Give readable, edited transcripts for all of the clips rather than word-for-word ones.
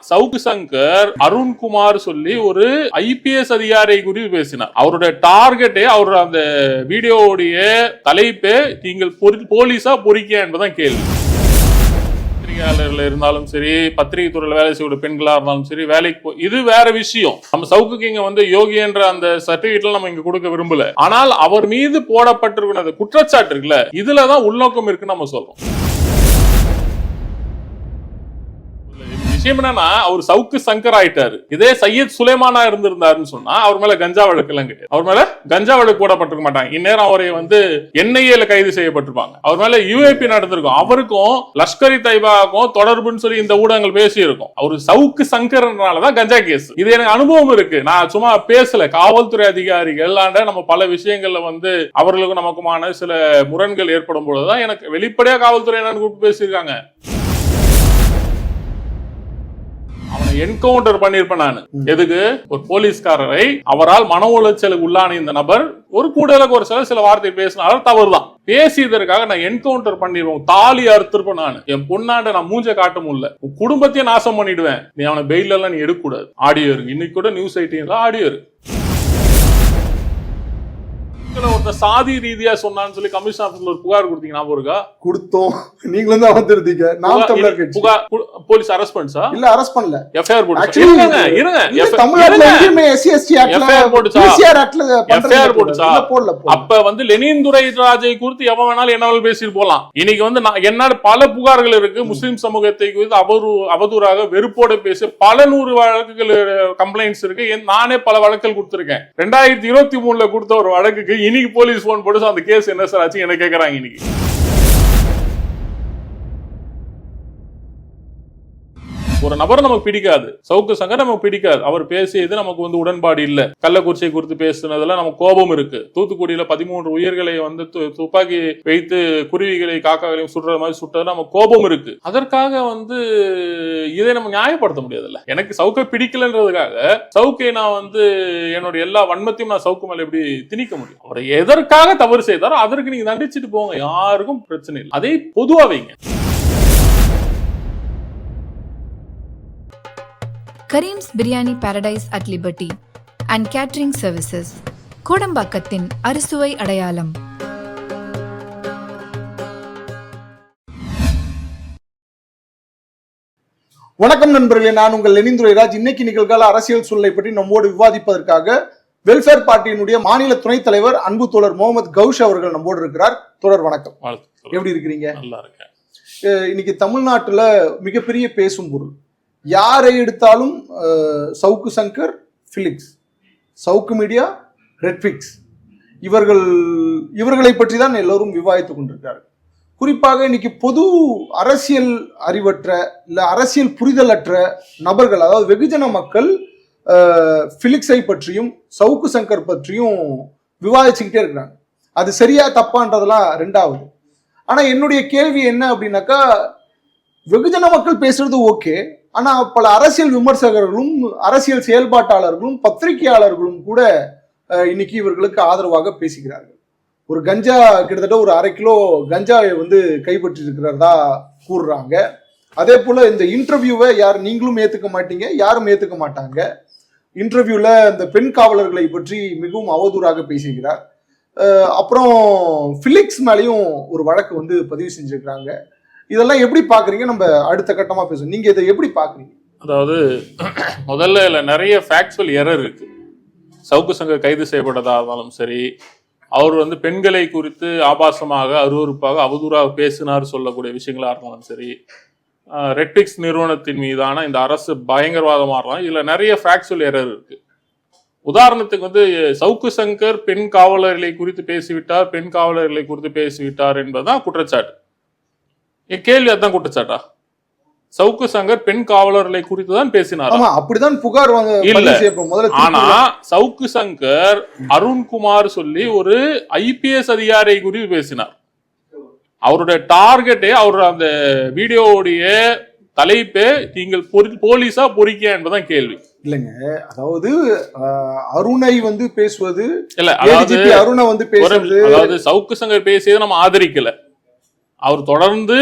சவுக்கு சங்கர் அருண்குமார் சொல்லி ஒரு IPS அதிகாரி குறித்து பேசினார். அவருடைய டார்கெட்டே அவருடைய அந்த வீடியோவுடைய தலைப்பே நீங்கள் போலீஸா பொறிக்க என்பதுதான் கேள்வி. இருந்தாலும் சரி, பத்திரிகை துறையில் வேலை செய்யக்கூடிய பெண்களா இருந்தாலும் சரி, வேலைக்கு இது வேற விஷயம். நம்ம சவுக்குக்கு இங்க வந்து யோகி என்ற அந்த சர்டிபிகேட் நம்ம இங்க கொடுக்க விரும்பல. ஆனால் அவர் மீது போடப்பட்டிருக்கிற குற்றச்சாட்டு இருக்குல்ல, இதுலதான் உள்நோக்கம் இருக்குன்னு நம்ம சொல்றோம். என்னன்னா அவர் சவுக்கு சங்கர் ஆயிட்டாரு. இதே சையத் சுலைமானா இருந்திருந்தாருன்னு சொன்னா அவர் மேல கஞ்சா வழக்கு எல்லாம் கிடையாது. அவர் மேல கஞ்சா வழக்கு போடப்பட்டிருக்க மாட்டாங்க. இந்நேரம் அவரை வந்து NIA கைது செய்யப்பட்டிருப்பாங்க. அவர் மேல UAP நடந்திருக்கும். அவருக்கும் லஷ்கர் தொய்பாவுக்கும் தொடர்புன்னு சொல்லி இந்த ஊடகங்கள் பேசி இருக்கும். அவர் சவுக்கு சங்கர்னாலதான் கஞ்சா கேஸ். இது எனக்கு அனுபவம் இருக்கு. நான் சும்மா பேசல. காவல்துறை அதிகாரிகள் நம்ம பல விஷயங்கள்ல வந்து அவர்களுக்கும் நமக்குமான சில முரண்கள் ஏற்படும் பொழுதுதான் எனக்கு வெளிப்படையா காவல்துறை கூப்பிட்டு பேசியிருக்காங்க. என்கவுண்டர் பண்ணிருப்பேன் நான். எதுக்கு? ஒரு போலீஸ்காரரை அவரால் மன உளைச்சலுக்கு உள்ளான இந்த நபர் ஒரு கூடுதலுக்கு ஒரு சில வார்த்தை பேசினாலும் தவறுதான். பேசியதற்காக நான் என்கவுண்டர் பண்ணிடுவோம், தாலி அறுத்திருப்பேன். நான் என் பொண்ணாண்ட நான் மூஞ்ச காட்ட முடியல, குடும்பத்தையே நாசம் பண்ணிடுவேன். நீ அவனை பெயில் எல்லாம் நீ எடுக்க கூடாது. ஆடியோ இருக்கு. இன்னைக்கு கூட நியூஸ் 18 ஆடியோ இருக்கு. ஒருத்தர் சாதி ரீதியா சொன்னான்னு சொல்லி கமிஷன் ஆபீஸ்ல ஒரு புகார் கொடுத்தீங்க, ஞாபகம் இருக்கா? கொடுத்தோம். நீங்களும் தான் வந்திருந்தீங்க. நாம் தமிழர் கட்சி போலீஸ் அரெஸ்ட் பண்ணா? இல்ல, அரெஸ்ட் பண்ணல. எஃப்ஐஆர் போடுச்சு. தமிழ்நாட்டுல எங்கேயுமே SC ST எஃப்ஐஆர் போடுச்சா? PCR ஆக்ட்ல எஃப்ஐஆர் போடுச்சா? போடல. அப்ப வந்து லெனின் துரைராஜை குறித்து எவன் வேணாலும் என்ன பேசிட்டு போலாம். இன்னைக்கு வந்து என்னால பல புகார்கள் இருக்கு. முஸ்லிம் சமூகத்தை குறித்து அவதூறாக வெறுப்போட பேசி பல 100 வழக்குகள் கம்ப்ளைண்ட்ஸ் இருக்கு. நானே பல வழக்குகள் கொடுத்திருக்கேன். 2023 கொடுத்த ஒரு வழக்குக்கு இன்னைக்கு போலீஸ் போன் போட்டு அந்த கேஸ் என்ன சார் ஆச்சு என்ன கேக்குறாங்க. இன்னைக்கு ஒரு நபர் நமக்கு பிடிக்காது, சவுக்கு சங்கர் நமக்கு பிடிக்காது, அவர் பேசியது நமக்கு வந்து உடன்பாடு இல்ல, கள்ளக்குறிச்சியை குறித்து பேசுனதுல நமக்கு கோபம் இருக்கு, தூத்துக்குடியில 13 உயிர்களை வந்து துப்பாக்கி வைத்து குருவிகளை காக்காக்களையும் சுடுற மாதிரி சுட்டது நமக்கு கோபம் இருக்கு. அதற்காக வந்து இதை நம்ம நியாயப்படுத்த முடியாதுல்ல. எனக்கு சவுக்கை பிடிக்கலன்றதுக்காக சவுக்கை நான் வந்து என்னோட எல்லா வன்மத்தையும் நான் சவுக்கு மேல எப்படி திணிக்க முடியும்? அவரை எதற்காக தவறு செய்தாரோ அதற்கு நீங்க தண்டிச்சுட்டு போங்க, யாருக்கும் பிரச்சனை இல்லை. அதை பொதுவா வைங்க. Karim's biryani paradise at liberty and catering services, கோடம்பாக்கத்தின் அறுசுவை அடையாளம். வணக்கம் நண்பர்களே, நான் உங்கள் லெனின் துரைராஜ். இன்னைக்கு நிகழ்கால அரசியல் சூழலை பற்றி நம்மோடு விவாதிப்பதற்காக வெல்ஃபேர் பார்ட்டியினுடைய மாநில துணைத் தலைவர் அன்பு தோழர் முகமது கவுஷ் அவர்கள் நம்மோடு இருக்கிறார். தோழர் வணக்கம், எப்படி இருக்கிறீங்க? நல்லா இருக்கேன். இன்னைக்கு தமிழ்நாட்டுல மிகப்பெரிய பேசும் பொருள், யாரை எடுத்தாலும் சவுக்கு சங்கர், ஃபிலிக்ஸ், சவுக்கு மீடியா, ரெட்ஃபிக்ஸ், இவர்களை பற்றி தான் எல்லோரும் விவாதித்துக் கொண்டிருக்கிறார்கள். குறிப்பாக இன்னைக்கு பொது அரசியல் அறிவற்ற இல்ல அரசியல் புரிதலற்ற நபர்கள், அதாவது வெகுஜன மக்கள் ஃபிலிக்ஸை பற்றியும் சவுக்கு சங்கர் பற்றியும் விவாதிச்சுக்கிட்டே இருக்கிறாங்க. அது சரியா தப்பான்றதெல்லாம் ரெண்டாவது. ஆனா என்னுடைய கேள்வி என்ன அப்படின்னாக்கா, வெகுஜன மக்கள் பேசுறது ஓகே, ஆனா பல அரசியல் விமர்சகர்களும் அரசியல் செயல்பாட்டாளர்களும் பத்திரிகையாளர்களும் கூட இன்னைக்கு இவர்களுக்கு ஆதரவாக பேசுகிறார்கள். ஒரு கஞ்சா கிட்டத்தட்ட ஒரு 1/2 கிலோ கஞ்சாவை வந்து கைப்பற்றி இருக்கிறதா கூறுறாங்க. அதே போல இந்த இன்டர்வியூவை நீங்களும் ஏத்துக்க மாட்டீங்க, யாரும் ஏத்துக்க மாட்டாங்க. இன்டர்வியூல இந்த பெண் காவலர்களை பற்றி மிகவும் அவதூறாக பேசுகிறார். அப்புறம் ஃபிலிக்ஸ் மேலேயும் ஒரு வழக்கு வந்து பதிவு செஞ்சிருக்கிறாங்க. இதெல்லாம் எப்படி பாக்குறீங்க? நம்ம அடுத்த கட்டமா பேசுவோம். நீங்க இதை எப்படி பாக்குறீங்க? அதாவது முதல்ல நிறைய ஃபேக்சுவல் எரர் இருக்கு. சவுக்கு சங்கர் கைது செய்யப்பட்டதா இருந்தாலும் சரி, அவர் வந்து பெண்களை குறித்து ஆபாசமாக அருவருப்பாக அவதூறாக பேசினார் சொல்லக்கூடிய விஷயங்களா இருந்தாலும் சரி, ரெட்ஃபிக்ஸ் நிறுவனத்தின் மீதான இந்த அரசு பயங்கரவாதமா இருக்கலாம், இதுல நிறைய ஃபேக்சுவல் எரர் இருக்கு. உதாரணத்துக்கு வந்து சவுக்கு சங்கர் பெண் காவலர்களை குறித்து பேசிவிட்டார், பெண் காவலர்களை குறித்து பேசிவிட்டார் என்பதுதான் குற்றச்சாட்டு. கேள்வி அதான் குற்றச்சாட்டா? சவுக்கு சங்கர் பெண் காவலர்களை குறித்து தான் பேசினார், அப்படிதான் புகார் இல்ல. ஆனா சவுக்கு சங்கர் அருண்குமார் சொல்லி ஒரு IPS அதிகாரி குறித்து பேசினார். அவருடைய டார்கெட்டே அவருடைய அந்த வீடியோவுடைய தலைப்பே நீங்கள் போலீஸா பொறிக்க என்பதுதான் கேள்வி. இல்லைங்க, அதாவது அருணை வந்து பேசுவது இல்ல, அருணை வந்து பேசுவது, அதாவது சவுக்கு சங்கர் பேசியதை நம்ம ஆதரிக்கல. அவர் தொடர்ந்து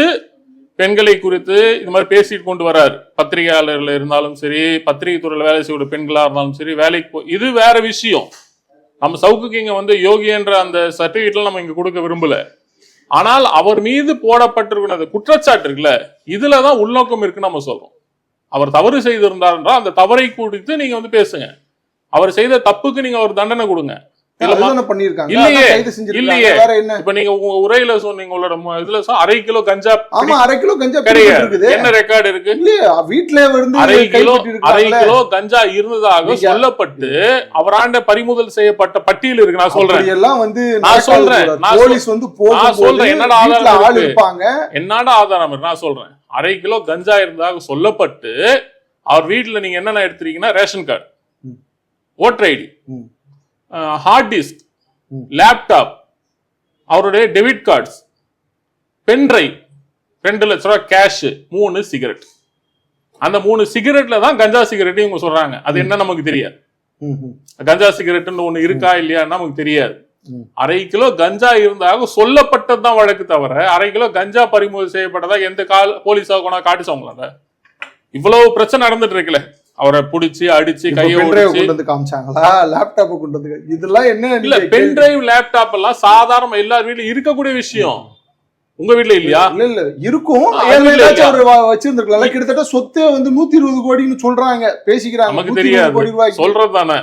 பெண்களை குறித்து இந்த மாதிரி பேசிட்டு கொண்டு வராரு. பத்திரிகையாளர்கள் இருந்தாலும் சரி, பத்திரிகை துறையில வேலை செய்யக்கூடிய பெண்களா இருந்தாலும் சரி, வேலைக்கு இது வேற விஷயம். நம்ம சவுக்குக்கு இங்க வந்து யோகி என்ற அந்த சர்டிபிகேட்ல நம்ம இங்க கொடுக்க விரும்பல. ஆனால் அவர் மீது போடப்பட்டிருக்கிற அந்த குற்றச்சாட்டு இருக்குல்ல, இதுலதான் உள்நோக்கம் இருக்குன்னு நம்ம சொல்றோம். அவர் தவறு செய்திருந்தார் என்றால் அந்த தவறை குறித்து நீங்க வந்து பேசுங்க. அவர் செய்த தப்புக்கு நீங்க ஒரு தண்டனை கொடுங்க. இல்லையே இப்ப நீங்க உங்க உரையில சொன்னீங்க, உங்களோட இதுல அரை கிலோ கஞ்சா, என்ன ரெக்கார்டு இருக்கு? வீட்டுல அரை கிலோ கஞ்சா இருந்ததாக சொல்லப்பட்டு அவராண்ட பறிமுதல் செய்யப்பட்ட பட்டியல் இருக்கு. நான் சொல்றேன் என்னடா ஆதாரம் இருக்கு, நான் சொல்றேன். அரை கிலோ கஞ்சா இருந்ததாக சொல்லப்பட்டு அவர் வீட்டுல நீங்க என்னென்ன எடுத்துறீங்கன்னா, ration card, voter ID, hard disk, laptop, அவருடைய டெபிட் கார்ட்ஸ், பென் டிரைவ், 2 லட்சம் ரூபாய் கேஷ், 3 சிகரெட். அந்த 3 சிகரெட்ல தான் கஞ்சா சிகரெட் இவங்க சொல்றாங்க. அது என்ன நமக்கு தெரியாது. கஞ்சா சிகரெட்னு ஒண்ணு இருக்கா இல்லையா நமக்கு தெரியாது. அரை கிலோ கஞ்சா இருந்தாக சொல்லப்பட்டதுதான் வழக்கு தவிர அரை கிலோ கஞ்சா பறிமுதல் செய்யப்பட்டதா எந்த போலீஸா கொண்டா காட்டுச்சவங்களா? இவ்வளவு பிரச்சனை நடந்துட்டு இருக்குல்ல, அவரை புடிச்சு அடிச்சு கையை காமிச்சாங்களா, லேப்டாப் கொண்டு வந்து, இதெல்லாம் என்ன இல்ல, பென் டிரைவ் லேப்டாப் எல்லாம் சாதாரண எல்லார் வீட்லயும் இருக்கக்கூடிய விஷயம். உங்க வீட்டுல இல்லையா? இல்ல இருக்கும், வச்சிருந்திருக்கலாம். கிட்டத்தட்ட சொத்து வந்து 120 கோடின்னு சொல்றாங்க, பேசிக்கிறாங்க. நமக்கு தெரியாது, சொல்றதுதானே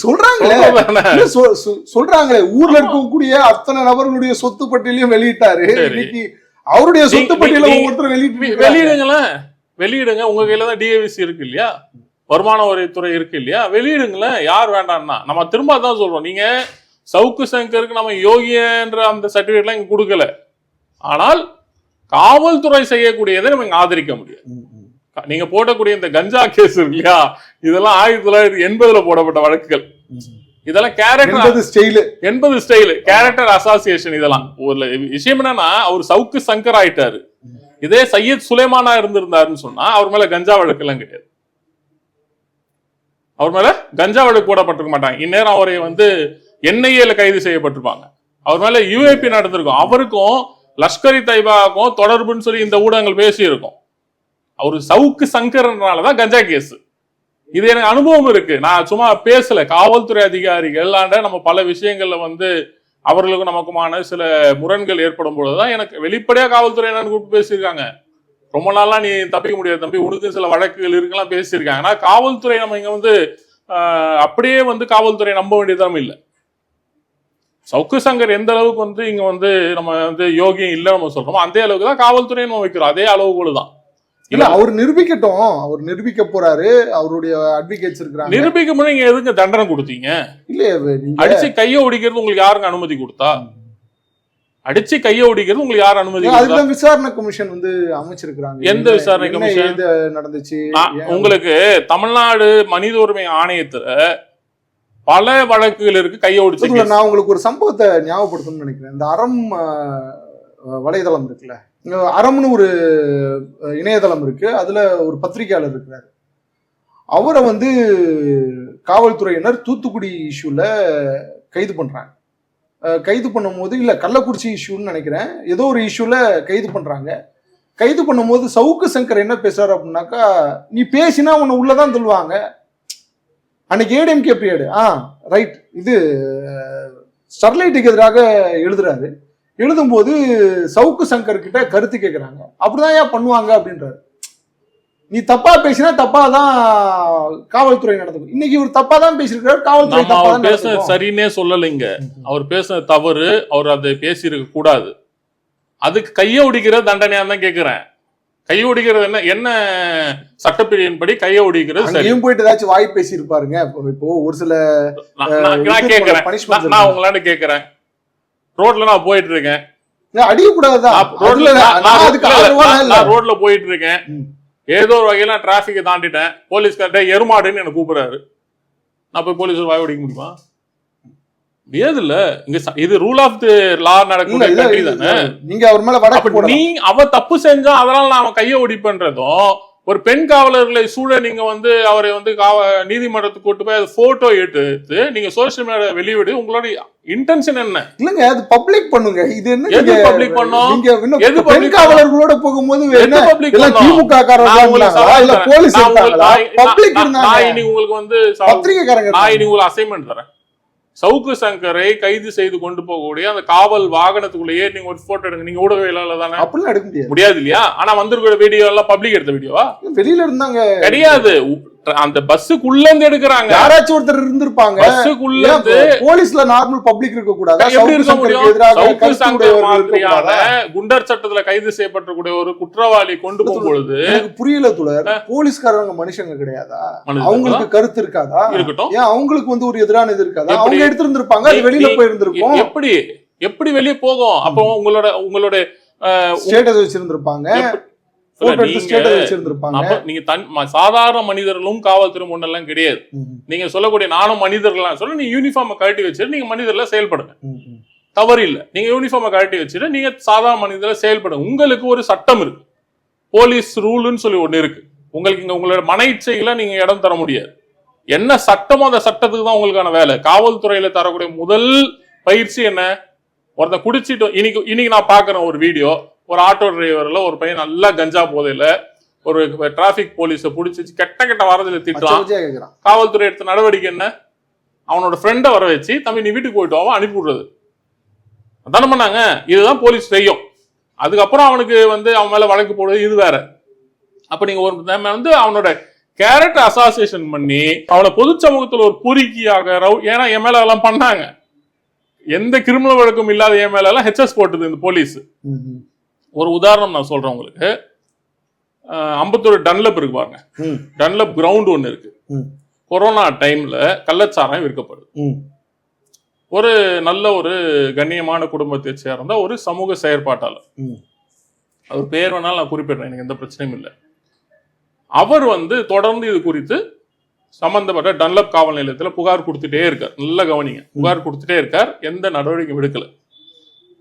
சொல்றாங்களே. ஊர்ல இருக்கக்கூடிய அத்தனை நபர்களுடைய சொத்து பட்டியலையும் வெளியிட்டாரு. இன்னைக்கு அவருடைய சொத்து பட்டியல ஒவ்வொருத்தரும் வெளியிடுங்க. உங்க கையில தான் டிஏவிசி இருக்கு இல்லையா, வருமான வரித்துறை இருக்கு இல்லையா, வெளியிடுங்களேன். யார் வேண்டாம்னா நம்ம திரும்ப தான் சொல்றோம். நீங்க சவுக்கு சங்கருக்கு நம்ம யோகியன்ற அந்த சர்டிபிகேட்லாம் இங்க கொடுக்கல. ஆனால் காவல்துறை செய்யக்கூடியதை நம்ம இங்க ஆதரிக்க முடியாது. நீங்க போடக்கூடிய இந்த கஞ்சா கேஸ் இருக்கு இல்லையா, இதெல்லாம் 1980 போடப்பட்ட வழக்குகள். இதெல்லாம் கேரக்டர் ஸ்டைல், கேரக்டர் அசோசியேஷன். இதெல்லாம் ஒரு விஷயம் என்னன்னா, அவர் சவுக்கு சங்கர் ஆயிட்டாரு. இதே சையத் சுலைமானா இருந்திருந்தாருன்னு சொன்னா அவர் மேல கஞ்சா வழக்கு எல்லாம் கிடையாது. அவர் மேல கஞ்சா வழக்கு போடப்பட்டிருக்க மாட்டாங்க. இந்நேரம் அவரை வந்து என்ஐஏல கைது செய்யப்பட்டிருப்பாங்க. அவர் மேல யூஏபி நடந்திருக்கும். அவருக்கும் லஷ்கர் தைபாவுக்கும் தொடர்புன்னு சொல்லி இந்த ஊடகங்கள் பேசி இருக்கும். அவரு சவுக்கு சங்கர்னாலதான் கஞ்சா கேஸ். இது எனக்கு அனுபவம் இருக்கு, நான் சும்மா பேசல. காவல்துறை அதிகாரிகள் நம்ம பல விஷயங்கள்ல வந்து அவர்களுக்கும் நமக்குமான சில முரண்கள் ஏற்படும் பொழுதுதான் எனக்கு வெளிப்படையா காவல்துறை என்னன்னு கூப்பிட்டு பேசியிருக்காங்க. ரொம்ப நாளா நீ தப்பிக்க முடியாது தம்பி, உனக்கு சில வழக்குகள் இருக்குலாம் பேசியிருக்காங்க. ஆனா காவல்துறை நம்ம இங்க வந்து அப்படியே வந்து காவல்துறை நம்ப வேண்டியதும் இல்லை. சவுக்கு சங்கர் எந்த அளவுக்கு வந்து இங்க வந்து நம்ம வந்து யோகியம் இல்லை நம்ம சொல்றோமோ அதே அளவுக்கு தான் காவல்துறை நம்ம வைக்கிறோம். அதே அளவுகோல தான். இல்ல அவர் நிரூபிக்கட்டும், அவர் நிரூபிக்க போறாரு, அவருடைய அட்வொகேட்ஸ் இருக்காங்க. நிரூபிக்க முடியும். நீங்க எதுக்கு தண்டனை கொடுத்தீங்க? இல்ல அடிச்சு கையை ஒடிக்கிறது உங்களுக்கு யாருங்க அனுமதி கொடுத்தா? அடிச்சு கையை ஒடிக்கிறது உங்களுக்கு யார் அனுமதி? அதுதான் விசாரணை கமிஷன் வந்து அமைச்சிருக்காங்க. எந்த விசாரணை கமிஷன் நடந்துச்சு? உங்களுக்கு தமிழ்நாடு மனித உரிமை ஆணையத்துல பல வழக்குகள் இருக்கு கையை ஒடிச்சு. நான் உங்களுக்கு ஒரு சம்பவத்தை ஞாபகப்படுத்தணும்னு நினைக்கிறேன். இந்த அறம் வலைதளம் இருக்குல்ல, அறம்னு ஒரு இணையதளம் இருக்கு. அதுல ஒரு பத்திரிகையாளர் இருக்கிறாரு. அவரை வந்து காவல்துறையினர் தூத்துக்குடி இஷ்யூல கைது பண்றாங்க. கைது பண்ணும் போது, இல்ல கள்ளக்குறிச்சி இஷ்யூன்னு நினைக்கிறேன், ஏதோ ஒரு இஷ்யூல கைது பண்றாங்க. கைது பண்ணும் போது சவுக்கு சங்கர் என்ன பேசுறாரு அப்படின்னாக்கா, நீ பேசினா உன்னை உள்ளதான் சொல்லுவாங்க. அன்னைக்கு ஏடிஎம்கே பீரியடு, ரைட், இது ஸ்டெர்லைட்டுக்கு எதிராக எழுதுறாரு. எழுதும்போது சவுக்கு சங்கர் கிட்ட கருத்து கேட்கிறாங்க. அப்படிதான் ஏன் பண்ணுவாங்க அப்படின்றாரு. நீ தப்பா பேசினா தப்பா தான் காவல்துறை நடந்துக்கும். இன்னைக்கு இவர் தப்பா தான் பேசிருக்காரு, காவல்துறை தப்பா தான் பேசுறது சரின்னே சொல்லலைங்க. அவர் பேசுறது தவறு, அவர் அதை பேசியிருக்க கூடாது. அதுக்கு கையை ஒடிக்கிற தண்டனையா தான் கேட்கிறேன். கையை ஒடிக்கிறது என்ன சட்டப்பிரிவின்படி கையை ஒடிக்கிறது சரி. போயிட்டு ஏதாச்சும் வாய் பேசி இருப்பாருங்க. இப்போ ஒரு சில நான் கேட்கிறேன், நான் உங்களாண்ட கேட்கிறேன், ரோட்ல நான் போயிட்டு இருக்கேன், அடிக்கக்கூடாதுதான், ரோட்ல போயிட்டு இருக்கேன், ஏதோ ஒரு வகையில டிராபிக்கை தாண்டிட்டேன், போலீஸ்கார்ட்ட எருமாடுன்னு என்ன கூப்பிடுறாரு, நான் போய் போலீஸ் வாய் ஒடிக்க முடியுமா? முடியாது இல்ல. இங்க இது ரூல் ஆஃப் தி லா நடக்கக்கூடிய கண்ட்ரி தானே. நீங்க அவர் மேல வழக்கு போடலாம். நீ அவ தப்பு செஞ்சா அதனால நான் கையை ஒடிப்பன்றதும் ஒரு பெண் காவலர்களை சூழ நீங்க வந்து அவரை வந்து நீதிமன்றத்துக்கு கூட்டு போய் போட்டோ எடுத்து நீங்க சோசியல் மீடியா வெளியிடு. உங்களோட இன்டென்ஷன் என்ன? இல்லங்க, அது பப்ளிக் பண்ணுங்க. இது என்ன எது பப்ளிக் பண்ணோம்? எது பெண் காவலர்களோட போகும்போது திமுக காரங்க போலீஸ் பப்ளிக் உங்களுக்கு வந்து பத்திரிகைக்காரங்க நான் உங்களுக்கு அசைன்மெண்ட் தரேன். சவுக்கு சங்கரை கைது செய்து கொண்டு போகக்கூடிய அந்த காவல் வாகனத்துக்குள்ளேயே நீங்க ஒரு போட்டோ எடுங்க. நீங்க ஊடகவியலாளர் தானே, அப்படிலாம் எடுக்க முடியாது இல்லையா? ஆனா வந்திருக்கிற வீடியோ எல்லாம் பப்ளிக் எடுத்த வீடியோவா? வெளியில இருந்தாங்க கிடையாது, அந்த பஸ்ஸுக்குள்ள இருந்து எடுக்கிறாங்க. யாராச்சும் ஒருத்தர் இருந்திருப்பாங்க பஸ்ஸுக்குள்ள இருந்து. போலீஸ்ல நார்மல் பப்ளிக் இருக்க கூடாது. எப்படி இருக்க முடியும்? சவுக்கு சங்கர் மாதிரியான குண்டர் சட்டத்துல கைது செய்யப்பட்டக்கூடிய ஒரு குற்றவாளி கொண்டு போகும்பொழுது எனக்கு புரியல துலர். போலீஸ்காரங்க மனுஷங்க கிடையாதா? அவங்களுக்கு கருத்து இருக்காதா? இருக்கட்டும். ஏன் அவங்களுக்கு வந்து ஒரு எதிரான இது இருக்காதா? அவங்க எடுத்திருந்திருப்பாங்க, அது வெளியில போயிருந்திருக்கும். எப்படி வெளியே போகும்? அப்போ உங்களோட ஸ்டேட்டஸ் வச்சிருந்திருப்பாங்க, நீங்க சாதாரண மனிதர்களும் காவல்துறை முன்னெல்லாம் கிடையாது. நீங்க சொல்லக்கூடிய நானும் மனிதர்கள் சொல்ல, நீங்க யூனிஃபார்ம் கழட்டி வச்சுட்டு நீங்க மனிதர்ல செயல்படுங்க, தவறு இல்லை. நீங்க யூனிஃபார்ம் கழட்டி வச்சுட்டு நீங்க சாதாரண மனிதர்ல செயல்படுங்க. உங்களுக்கு ஒரு சட்டம் இருக்கு, போலீஸ் ரூல்னு சொல்லி ஒண்ணு இருக்கு. உங்களுக்கு இங்க உங்களோட மன இச்சைகளை நீங்க இடம் தர முடியாது. என்ன சட்டமோ அந்த சட்டத்துக்கு தான் உங்களுக்கான வேலை. காவல்துறையில தரக்கூடிய முதல் பயிற்சி என்ன? ஒருத்தன் குடிச்சிட்டு இன்னைக்கு நான் பாக்குறேன் ஒரு வீடியோ, ஒரு ஆட்டோ டிரைவர்ல ஒரு பையன் நல்லா கஞ்சா போதையில ஒரு டிராபிக் போலீஸை பிடிச்சி கெட்ட வாரத்துல திட்டுறான். காவல்துறை எடுத்த நடவடிக்கை என்ன? அவனோட ஃப்ரெண்டை வர வச்சு தம்பி நீ வீட்டுக்கு போயிட்டு அவன் அனுப்பி விடுறது தானே பண்ணாங்க. இதுதான் போலீஸ் செய்யும். அதுக்கப்புறம் அவனுக்கு வந்து அவன் மேல வழக்கு போடுறது இது வேற. அப்ப நீங்க ஒரு வந்து அவனோட கேரக்டர் அசோசியேஷன் பண்ணி அவனை பொது சமூகத்துல ஒரு பொறுக்கியாக, ஏன்னா என் மேல எல்லாம் பண்ணாங்க, எந்த கிரிமினல் வழக்கம் இல்லாத என் மேல எல்லாம் ஹெச்எஸ் போட்டது இந்த போலீஸ். ஒரு உதாரணம் நான் சொல்றேன் உங்களுக்கு. அம்பத்தூர் டன்லப் இருக்கு பாருங்க, டன்லப் கிரவுண்ட் ஒண்ணு இருக்கு. கொரோனா டைம்ல கள்ளச்சாராயம் விற்கப்படுது. ஒரு நல்ல ஒரு கண்ணியமான குடும்பத்தை சேர்ந்த ஒரு சமூக செயற்பாட்டாளர், அவர் பேர் வேணாலும் நான் குறிப்பிடுறேன், எனக்கு எந்த பிரச்சனையும் இல்லை. அவர் வந்து தொடர்ந்து இது குறித்து சம்பந்தப்பட்ட டன்லப் காவல் நிலையத்தில் புகார் கொடுத்துட்டே இருக்கார். நல்ல கவனிங்க, புகார் கொடுத்துட்டே இருக்கார், எந்த நடவடிக்கையும் எடுக்கல.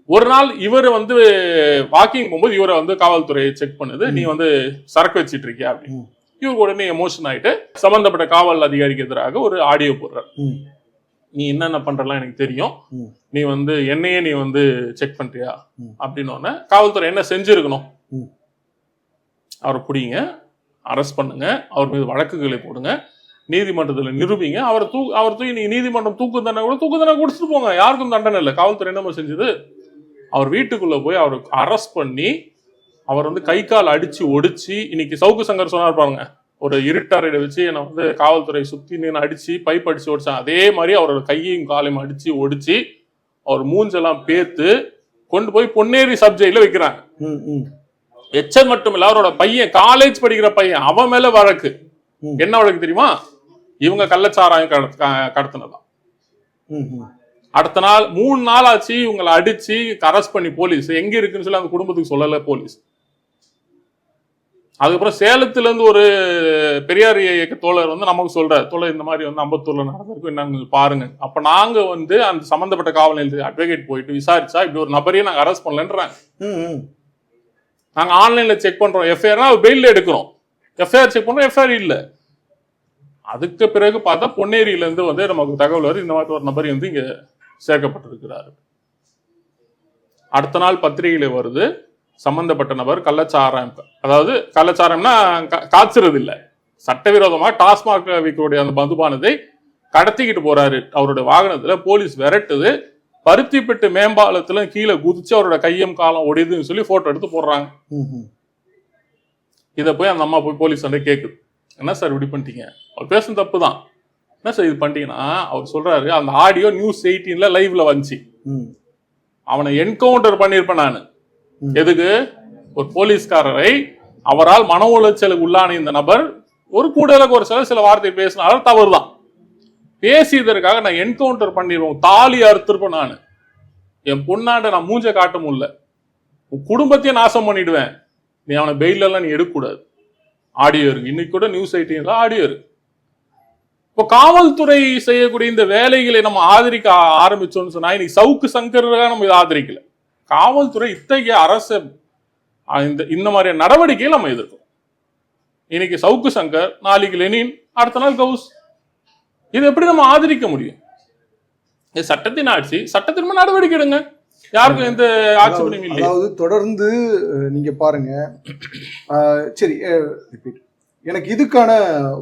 ஒரு நாள் இவர் வந்து வாக்கிங் போகும்போது இவரை வந்து காவல்துறையை செக் பண்ணுது, நீ வந்து சரக்கு வச்சிட்டு இருக்கியா அப்படின்னு. இவர் உடனே எமோஷன் ஆயிட்டு சம்பந்தப்பட்ட காவல் அதிகாரிக்கு எதிராக ஒரு ஆடியோ போடுறார். நீ என்னென்ன பண்றலாம் எனக்கு தெரியும், நீ வந்து என்னையே நீ வந்து செக் பண்றியா அப்படின்னு. காவல்துறை என்ன செஞ்சிருக்கணும்? அவரை பிடிங்க, அரெஸ்ட் பண்ணுங்க, அவர் மீது வழக்குகளை போடுங்க, நீதிமன்றத்தில் நிரூபிங்க, அவர் தூக்கி நீங்க நீதிமன்றம் தூக்கு தண்டனை கொடுத்துட்டு போங்க, யாருக்கும் தண்டனை இல்லை. காவல்துறை என்ன செஞ்சது? அவர் வீட்டுக்குள்ள போய் அவருக்கு அரெஸ்ட் பண்ணி அவர் வந்து கை கால் அடிச்சு ஒடிச்சு, இன்னைக்கு சவுக்கு சங்கர் சொன்னார் பாருங்க, ஒரு இருட்டறையில வச்சு என்னை வந்து காவல்துறை சுத்தி நின்று அடிச்சு பைப் அடிச்சு ஒடிச்சான். அதே மாதிரி அவரோட கையையும் காலையும் அடிச்சு ஒடிச்சு அவர் மூஞ்செல்லாம் பேத்து கொண்டு போய் பொன்னேரி சப்ஜெக்ட்ல வைக்கிறாங்க. எச்சல் மட்டும் இல்ல, அவரோட பையன் காலேஜ் படிக்கிற பையன், அவன் மேல வழக்கு. என்ன வழக்கு தெரியுமா? இவங்க கள்ளச்சாராயம் கடத்தினதான். அடுத்த நாள் 3 நாள் ஆச்சு இவங்களை அடிச்சு அரெஸ்ட் பண்ணி போலீஸ் எங்க இருக்குன்னு சொல்லி அந்த குடும்பத்துக்கு சொல்லல போலீஸ். அதுக்கப்புறம் சேலத்துல இருந்து ஒரு பெரியார் இயக்க தோழர் வந்து நமக்கு சொல்ற, தோழர் இந்த மாதிரி வந்து அம்பத்தூர்ல நடந்திருக்கு, என்னன்னு பாருங்க. அப்ப நாங்க வந்து அந்த சம்பந்தப்பட்ட காவல் நிலையத்துக்கு அட்வொகேட் போயிட்டு விசாரிச்சா இப்படி ஒரு நபரையும் நாங்க அரெஸ்ட் பண்ணலன்றாங்க. நாங்க ஆன்லைன்ல செக் பண்றோம், எஃப்ஐஆர்னா பெயில எடுக்கிறோம், எஃப்ஐஆர் செக் பண்றோம், எஃப்ஐஆர் இல்ல. அதுக்கு பிறகு பார்த்தா பொன்னேரியில இருந்து வந்து நமக்கு தகவல் வருது, இந்த மாதிரி ஒரு நபர் வந்து இங்க சேர்க்கப்பட்டிருக்கிறார். அடுத்த நாள் பத்திரிகையில வருது, சம்பந்தப்பட்ட நபர் கள்ளச்சாராயம், அதாவது கள்ளச்சாரம்னா காய்ச்சறது இல்லை, சட்டவிரோதமா டாஸ்மாக் விற்கக்கூடிய அந்த மதுபானத்தை கடத்திக்கிட்டு போறாரு அவருடைய வாகனத்துல. போலீஸ் விரட்டுது, பருத்திப்பட்டு மேம்பாலத்துல கீழே குதிச்சு அவரோட கையும் காலம் ஒடிதுன்னு சொல்லி போட்டோ எடுத்து போடுறாங்க. இதை போய் அந்த அம்மா போய் போலீஸ் வந்து கேக்குது, என்ன சார் இப்படி பண்ணிட்டீங்க? அவர் பேசும் தப்பு தான், என்ன சார் இது பண்ணிட்டீங்கன்னா? அவர் சொல்றாரு, அந்த ஆடியோ நியூஸ் 18ல லைவ்ல வந்துச்சு, அவனை என்கவுண்டர் பண்ணிருப்பேன் நான். எதுக்கு? ஒரு போலீஸ்காரரை அவரால் மன உளைச்சலுக்கு உள்ளான இந்த நபர் ஒரு கூடுதலுக்கு ஒரு சில வார்த்தை பேசினாலும் தவறு தான், பேசியதற்காக நான் என்கவுண்டர் பண்ணிடுவோம், தாலி அறுத்திருப்பேன் நான், என் பொண்ணாண்ட நான் மூஞ்ச காட்ட முடியல, உன் குடும்பத்தையும் நாசம் பண்ணிடுவேன், நீ அவனை பெயில எல்லாம் நீ எடுக்கக்கூடாது. ஆடியோ இருக்கு, இன்னைக்கு கூட நியூஸ் 18ல ஆடியோ இருக்கு. இப்போ காவல்துறை செய்யக்கூடிய இந்த வேலைகளை நம்ம ஆதரிக்க ஆரம்பிச்சோம்னு சொன்னா, இன்னைக்கு சவுக்கு சங்கராக நம்ம இதை ஆதரிக்கல, காவல்துறை இத்தகைய அரசு இந்த மாதிரியான நடவடிக்கையை நம்ம எதிர்க்கிறோம். இன்னைக்கு சவுக்கு சங்கர், நாளைக்கு லெனின், அடுத்த நாள் கவுஸ். இது எப்படி நம்ம ஆதரிக்க முடியும்? இது சட்டத்தின் ஆட்சி, சட்டத்தின் மேல் நடவடிக்கை எடுங்க, யாருக்கும் எந்த ஆட்சேபனையும் இல்லை. அதாவது தொடர்ந்து நீங்க பாருங்க, சரி எனக்கு இதுக்கான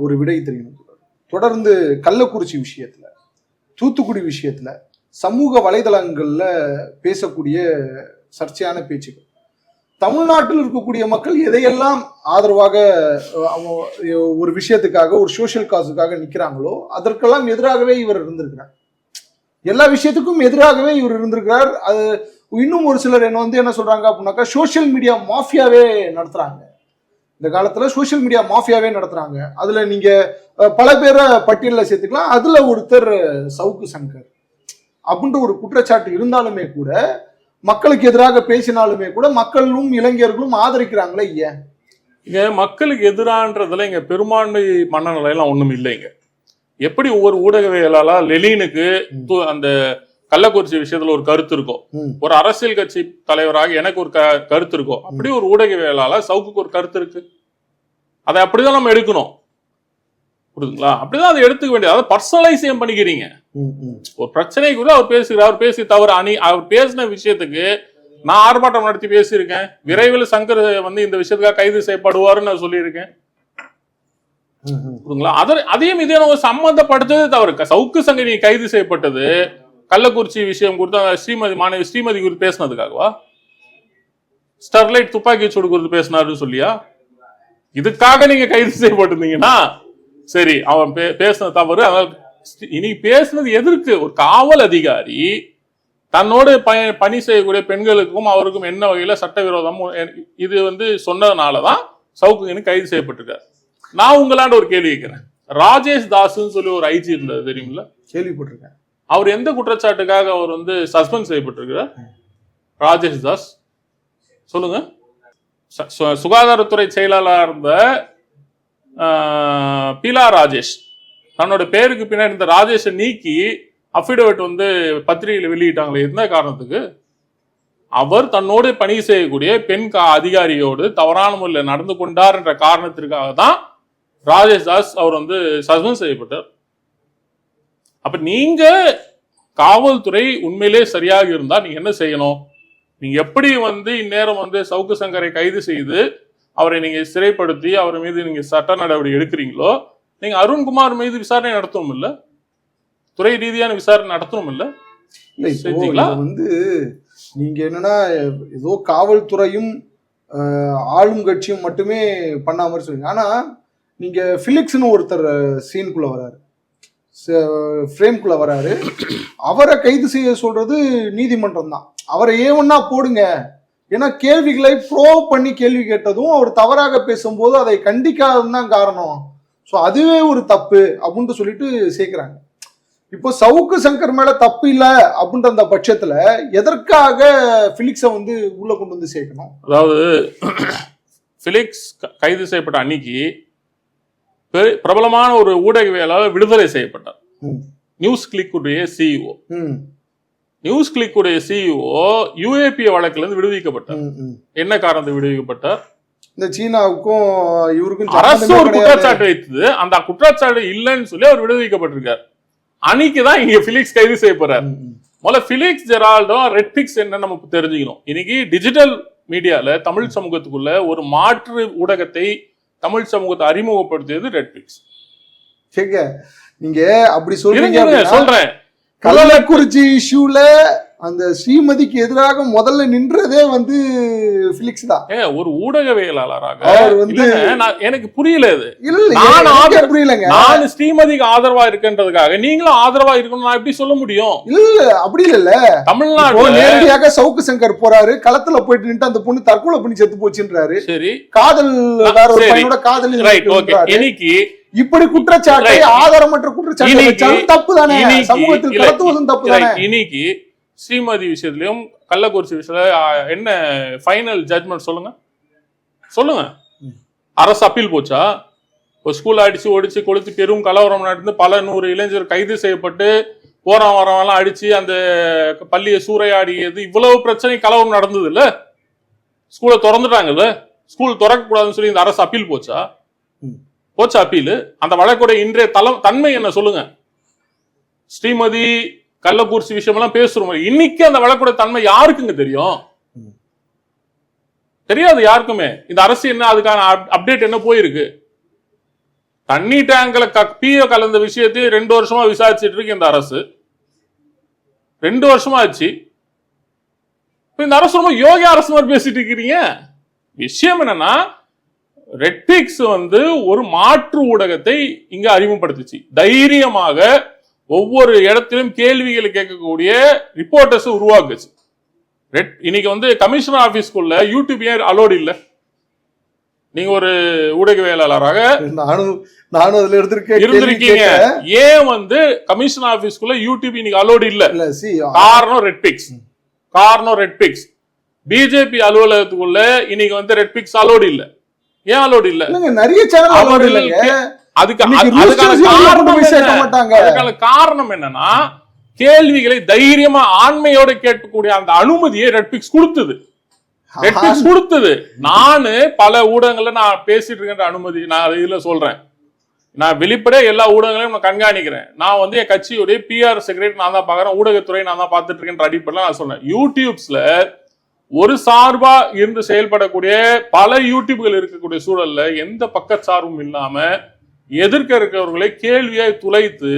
ஒரு விடை தெரியணும். தொடர்ந்து கள்ளக்குறிச்சி விஷயத்துல, தூத்துக்குடி விஷயத்துல, சமூக வலைதளங்கள்ல பேசக்கூடிய சர்ச்சையான பேச்சுகள், தமிழ்நாட்டில் இருக்கக்கூடிய மக்கள் எதையெல்லாம் ஆதரவாக ஒரு விஷயத்துக்காக, ஒரு சோசியல் காசுக்காக நிக்கிறாங்களோ அதற்கெல்லாம் எதிராகவே இவர் இருந்திருக்கிறார். எல்லா விஷயத்துக்கும் எதிராகவே இவர் இருந்திருக்கிறார். அது இன்னும் ஒரு சிலர் என்ன சொல்றாங்க அப்படின்னாக்கா, சோசியல் மீடியா மாஃபியாவே நடத்துறாங்க. இந்த காலத்துல சோசியல் மீடியா மாஃபியாவே நடத்துறாங்க. அதுல நீங்க பல பேரை பட்டியலில் சேர்த்துக்கலாம். அதுல ஒருத்தர் சவுக்கு சங்கர் அப்படின்ற ஒரு குற்றச்சாட்டு இருந்தாலுமே கூட, மக்களுக்கு எதிராக பேசினாலுமே கூட மக்களும் இளைஞர்களும் ஆதரிக்கிறாங்களே. ஏன் இங்க மக்களுக்கு எதிரான்றதுல இங்க பெரும்பான்மை மனநிலையெல்லாம் ஒண்ணும் இல்லைங்க. எப்படி ஒவ்வொரு ஊடகவியலாளர் லெனினுக்கு அந்த கள்ளக்குறிச்சி விஷயத்துல ஒரு கருத்து இருக்கும், ஒரு அரசியல் கட்சி தலைவராக எனக்கு ஒரு கருத்து இருக்கும், அப்படி ஒரு ஊடகவியலாளர் சவுக்குக்கு ஒரு கருத்து இருக்கு. அதை அப்படிதான் நம்ம எடுக்கணும், புரியுதுங்களா? அப்படிதான் அதை எடுத்துக்க வேண்டியது. அதை பர்சனலைஸ் ஏன் பண்ணிக்கிறீங்க? ஒரு பிரச்சனை கூட அவர் பேசுகிறார், அவர் பேசி தவறு அவர் பேசின விஷயத்துக்கு நான் ஆர்ப்பாட்டம் நடத்தி பேசியிருக்கேன். விரைவில் சங்கர் இந்த விஷயத்துக்காக கைது செய்யப்படுவாருன்னு நான் சொல்லியிருக்கேன், புரியுதுங்களா? அதையும் இதே நம்ம சம்பந்தப்படுத்தது தவறு. சவுக்கு சங்கர் நீ கைது செய்யப்பட்டது கள்ளக்குறிச்சி விஷயம் குறித்து மாணவி ஸ்ரீமதி குறித்து பேசினதுக்காகவா? ஸ்டெர்லைட் துப்பாக்கி சூடு குறித்து பேசினாருன்னு சொல்லியா? இதுக்காக நீங்க கைது செய்யப்பட்டிருந்தீங்கன்னா சரி, அவன் பேசினது தவறு. இனி பேசினது எதற்கு? ஒரு காவல் அதிகாரி தன்னோடு பணி செய்யக்கூடிய பெண்களுக்கும் அவருக்கும் என்ன வகையில சட்டவிரோதம் இது சொன்னதுனாலதான் சவுக்கு கைது செய்யப்பட்டிருக்காரு. நான் உங்களாண்ட ஒரு கேள்வி கேட்கிறேன். ராஜேஷ் தாஸ்ன்னு சொல்லி ஒரு ஐஜி இருந்தது, தெரியுமில்ல? கேள்விப்பட்டிருக்கேன். அவர் எந்த குற்றச்சாட்டுக்காக அவர் சஸ்பெண்ட் செய்யப்பட்டிருக்கிறார்? ராஜேஷ் தாஸ் சொல்லுங்க. சுகாதாரத்துறை செயலாளர் இருந்த பீலா ராஜேஷ் தன்னோட பேருக்கு பின்னாடி இந்த ராஜேஷை நீக்கி அபிடவிட் பத்திரிகையில் வெளியிட்டாங்களே, எந்த காரணத்துக்கு? அவர் தன்னோடு பணி செய்யக்கூடிய பெண் அதிகாரியோடு தவறான முறையில் நடந்து கொண்டார் என்ற காரணத்திற்காக தான் ராஜேஷ் தாஸ் அவர் சஸ்பெண்ட் செய்யப்பட்டார். அப்ப நீங்க காவல்துறை உண்மையிலே சரியாக இருந்தா நீங்க என்ன செய்யணும்? நீங்க எப்படி இந்நேரம் சவுக்கு சங்கரை கைது செய்து அவரை நீங்க சிறைப்படுத்தி அவர் மீது நீங்க சட்ட நடவடிக்கை எடுக்கிறீங்களோ, நீங்க அருண்குமார் மீது விசாரணை நடத்தணும் இல்ல, துறை ரீதியான விசாரணை நடத்தணும் இல்ல? நீங்க என்னன்னா ஏதோ காவல்துறையும் ஆளும் கட்சியும் மட்டுமே பண்ண மாதிரி சொல்லுங்க. ஆனா நீங்க பிலிக்ஸ்னு ஒருத்தர் சீனுக்குள்ள வராரு, ஃப்ரேம்குள்ள வராரு. அவரை கைது செய்ய சொல்றது நீதிமன்றம் தான். அவரை ஏவன்னா போடுங்க. ஏன்னா கேள்விகளை ப்ரோவ் பண்ணி கேள்வி கேட்டதும் அவர் தவறாக பேசும்போது அதை கண்டிக்காததும் தான் காரணம். ஸோ அதுவே ஒரு தப்பு அப்படின்ட்டு சொல்லிட்டு சேர்க்கிறாங்க. இப்போ சவுக்கு சங்கர் மேல தப்பு இல்லை அப்படின்ற அந்த பட்சத்துல எதற்காக பிலிக்ஸை உள்ள கொண்டு சேர்க்கணும்? அதாவது பிலிக்ஸ் கைது செய்யப்பட்ட அன்னைக்கு பிரபலமான ஒரு ஊடகவியலாளர் விடுதலை செய்யப்பட்டார். நியூஸ் கிளிக் உடைய சிஇஓ. நியூஸ் கிளிக் உடைய சிஇஓ யுஏபி வழக்குல இருந்து விடுவிக்கப்பட்டார். என்ன காரணத்தை விடுவிக்கப்பட்டார்? இந்த சீனாவுக்கும் இவருக்கும் அரசு ஒரு குற்றச்சாட்டு வைத்தது, அந்த குற்றச்சாட்டு இல்லைன்னு சொல்லி அவர் விடுவிக்கப்பட்டிருக்கார். அன்னைக்குதான் இங்க பிலிக்ஸ் கைது செய்யப்படுறார். முதல்ல பிலிக்ஸ் ஜெரால்டோ ரெட்பிக்ஸ் என்ன நம்ம தெரிஞ்சுக்கணும். இன்னைக்கு டிஜிட்டல் மீடியால தமிழ் சமூகத்துக்குள்ள ஒரு மாற்று ஊடகத்தை தமிழ் சமூகத்தை அறிமுகப்படுத்தியது ரெட்பிக்ஸ். நீங்க அப்படி சொல்றீங்க. சொல்றேன், கள்ளக்குறிச்சி இஷ்யூல அந்த ஸ்ரீமதிக்கு எதிராக முதல்ல நின்றதே பிலிக்ஸ் தான். ஒரு ஊடகவியலாளராக எனக்கு புரியல. புரியலங்க. நான் ஸ்ரீமதிக்கு ஆதரவா இருக்குன்றதுக்காக நீங்களும் ஆதரவா இருக்கணும் நான் எப்படி சொல்ல முடியும்? இல்ல அப்படி இல்ல. தமிழ்நாடு நேரடியாக சவுக்கு சங்கர் போறாரு, களத்துல போயிட்டு நின்று அந்த பொண்ணு தற்கொலை பண்ணி செத்து போச்சுன்றாரு. சரி, காதல் வேற ஒரு பையனோட காதல். இன்னைக்கு இப்படி குற்றச்சாட்டு, ஆதாரமற்ற குற்றச்சாட்டு தப்பு தானே? சமூகத்தில் கடத்துவதும் தப்பு தானே? இன்னைக்கு ஸ்ரீமதி விஷயத்திலும் கள்ளக்குறிச்சி விஷயத்துல என்ன ஃபைனல் ஜட்மெண்ட் சொல்லுங்க சொல்லுங்க. அரசு அப்பீல் போச்சா? ஒரு ஸ்கூல் அடிச்சு ஒடிச்சு கொளுத்து பெரும் கலவரம் நடந்து பல 100 இளைஞர் கைது செய்யப்பட்டு போறான் வரவெல்லாம் அடிச்சு அந்த பள்ளியை சூறையாடியது, இவ்வளவு பிரச்சனை கலவரம் நடந்தது இல்ல? ஸ்கூலை திறந்துட்டாங்கல்ல? ஸ்கூல் திறக்க கூடாதுன்னு சொல்லி இந்த அரசு அப்பீல் போச்சா? போச்சு அப்பீல். அந்த வழக்குடைய இன்றைய தன்மை என்ன சொல்லுங்க? ஸ்ரீமதி கள்ளக்குறிச்சி விஷயம் எல்லாம் பேசுறோம். இன்னைக்கு அந்த வழக்குடைய தன்மை யாருக்குங்க தெரியும்? தெரியாது யாருக்குமே. இந்த அரசு என்ன, அதுக்கான அப்டேட் என்ன போயிருக்கு? தண்ணி டேங்க்ல பிஏ கலந்த விஷயத்தையும் 2 வருஷமா விசாரிச்சுட்டு இருக்கு இந்த அரசு. 2 வருஷமா ஆச்சு. இந்த அரசு ரொம்ப யோகி அரசு மாதிரி பேசிட்டு இருக்கிறீங்க. விஷயம் என்னன்னா, ரெட்பிக்ஸ் ஒரு மாற்று ஊடகத்தை இங்க அறிமுகப்படுத்துச்சு. தைரியமாக ஒவ்வொரு இடத்திலும் கேள்விகளை கேட்கக்கூடிய ரிப்போர்ட்டர்ஸ் உருவாக்குச்சு. இன்னைக்கு கமிஷனர் ஆபீஸ்க்குள்ள யூடியூப் ஏன் அலோடு இல்ல? நீங்க ஒரு ஊடகவியலாளராக நானும் அதுல இருந்திருக்கீங்க. ஏன் கமிஷனர் ஆபீஸ்க்குள்ள யூடியூப் இன்னைக்கு அலோடு இல்ல? காரணம் ரெட்பிக்ஸ். பிஜேபி அலுவலகத்துக்குள்ள இன்னைக்கு ரெட்பிக்ஸ் அலோடு இல்ல. ஏன் அலோடு இல்ல? நிறைய சேனல் அலோடு இல்லங்க. அதுக்கான காரணம் என்னன்னா, கேள்விகளை தைரியமா ஆண்மையோட கேட்கக்கூடிய அந்த அனுமதியை ரெட்பிக்ஸ் கொடுத்தது. நானு பல ஊடகங்கள்ல நான் பேசிட்டு இருக்கின்ற அனுமதி நான் இதுல சொல்றேன். நான் வெளிப்படையா எல்லா ஊடகங்களையும் நான் கண்காணிக்கிறேன். நான் என் கட்சியுடைய PR செக்ரட்டரி நான் தான் பாக்குறேன், ஊடகத்துறை நான் தான் பார்த்துட்டு இருக்கேன் அடிப்படையில் நான் சொன்னேன். யூடியூப்ஸ்ல ஒரு சார்பா இருந்து செயல்படக்கூடிய பல யூடியூப்கள் இருக்கக்கூடிய சூழல்ல எந்த பக்கச்சார்பும் இல்லாம எதிர்க்க இருக்கிறவர்களை கேள்வியாய் துளைத்து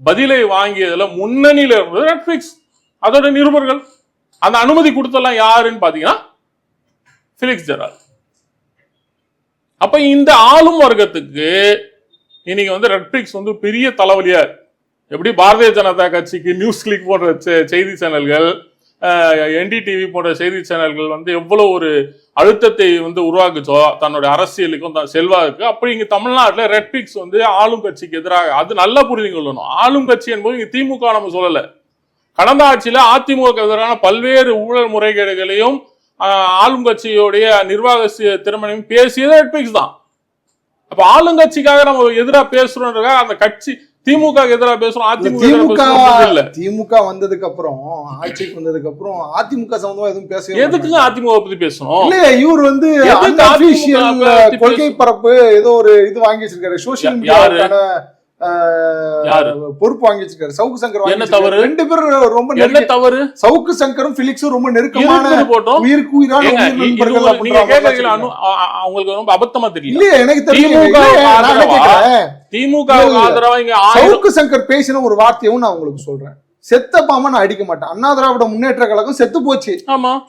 பதிலை வாங்கியதுல முன்னணியில இருந்தது நெட்ஃபிளிக்ஸ். அதோட நிருபர்கள். அந்த அனுமதி கொடுத்தெல்லாம் யாருன்னு பாத்தீங்கன்னா ஃபெலிக்ஸ் ஜெரால்ட். அப்ப இந்த ஆளும் வர்க்கத்துக்கு இன்னைக்கு நெட்ஃபிளிக்ஸ் பெரிய தலைவலியா. எப்படி பாரதிய ஜனதா கட்சிக்கு நியூஸ் கிளிக் போன்ற செய்தி சேனல்கள், NDTV போன்ற செய்தி சேனல்கள் எவ்வளவு ஒரு அழுத்தத்தை உருவாக்குச்சோ தன்னுடைய அரசியலுக்கும் செல்வாக்கு, அப்படி இங்க தமிழ்நாட்டுல ரெட்பிக்ஸ் ஆளும் கட்சிக்கு எதிராக. அது நல்லா புரிந்து கொள்ளணும். ஆளும் கட்சி என்பது இங்க திமுக நம்ம சொல்லல. கடந்த ஆட்சியில அதிமுக எதிரான பல்வேறு ஊழல் முறைகேடுகளையும் ஆளும் கட்சியுடைய நிர்வாக திறமையும் பேசியது ரெட்பிக்ஸ் தான். அப்ப ஆளுங்கட்சிக்காக நம்ம எதிராக பேசுறோம். அந்த கட்சி திமுக எதிராக பேசுறோம். திமுக வந்ததுக்கு அப்புறம், ஆட்சிக்கு வந்ததுக்கு அப்புறம் அதிமுக சம்பந்தமா எதுவும் பேச எதுக்குங்க அதிமுக பத்தி பேசணும்? இல்ல, இவர் கொள்கை பரப்பு ஏதோ ஒரு இது வாங்கி வச்சிருக்காரு. சோசியல் மீடியா பொறுப்பு வாங்கி வச்சிருக்காரு. சவுக்கு சங்கர் என்ன தவறு? 2 பேரும் ரொம்ப என்ன தவறு? சவுக்கு சங்கரும் பிலிக்ஸும் ரொம்ப நெருக்கமான உயிருக்கு உயிரான நண்பர்கள். அவங்களுக்கு ரொம்ப அபத்தமா தெரியல. இல்ல, எனக்கு தெரியும். திமுக சவுக்கு சங்கர் பேசின ஒரு வார்த்தையும் நான் உங்களுக்கு சொல்றேன். செத்த பாம நான் அடிக்க மாட்டேன். அண்ணா திராவிட முன்னேற்ற கழகம் செத்து போச்சு,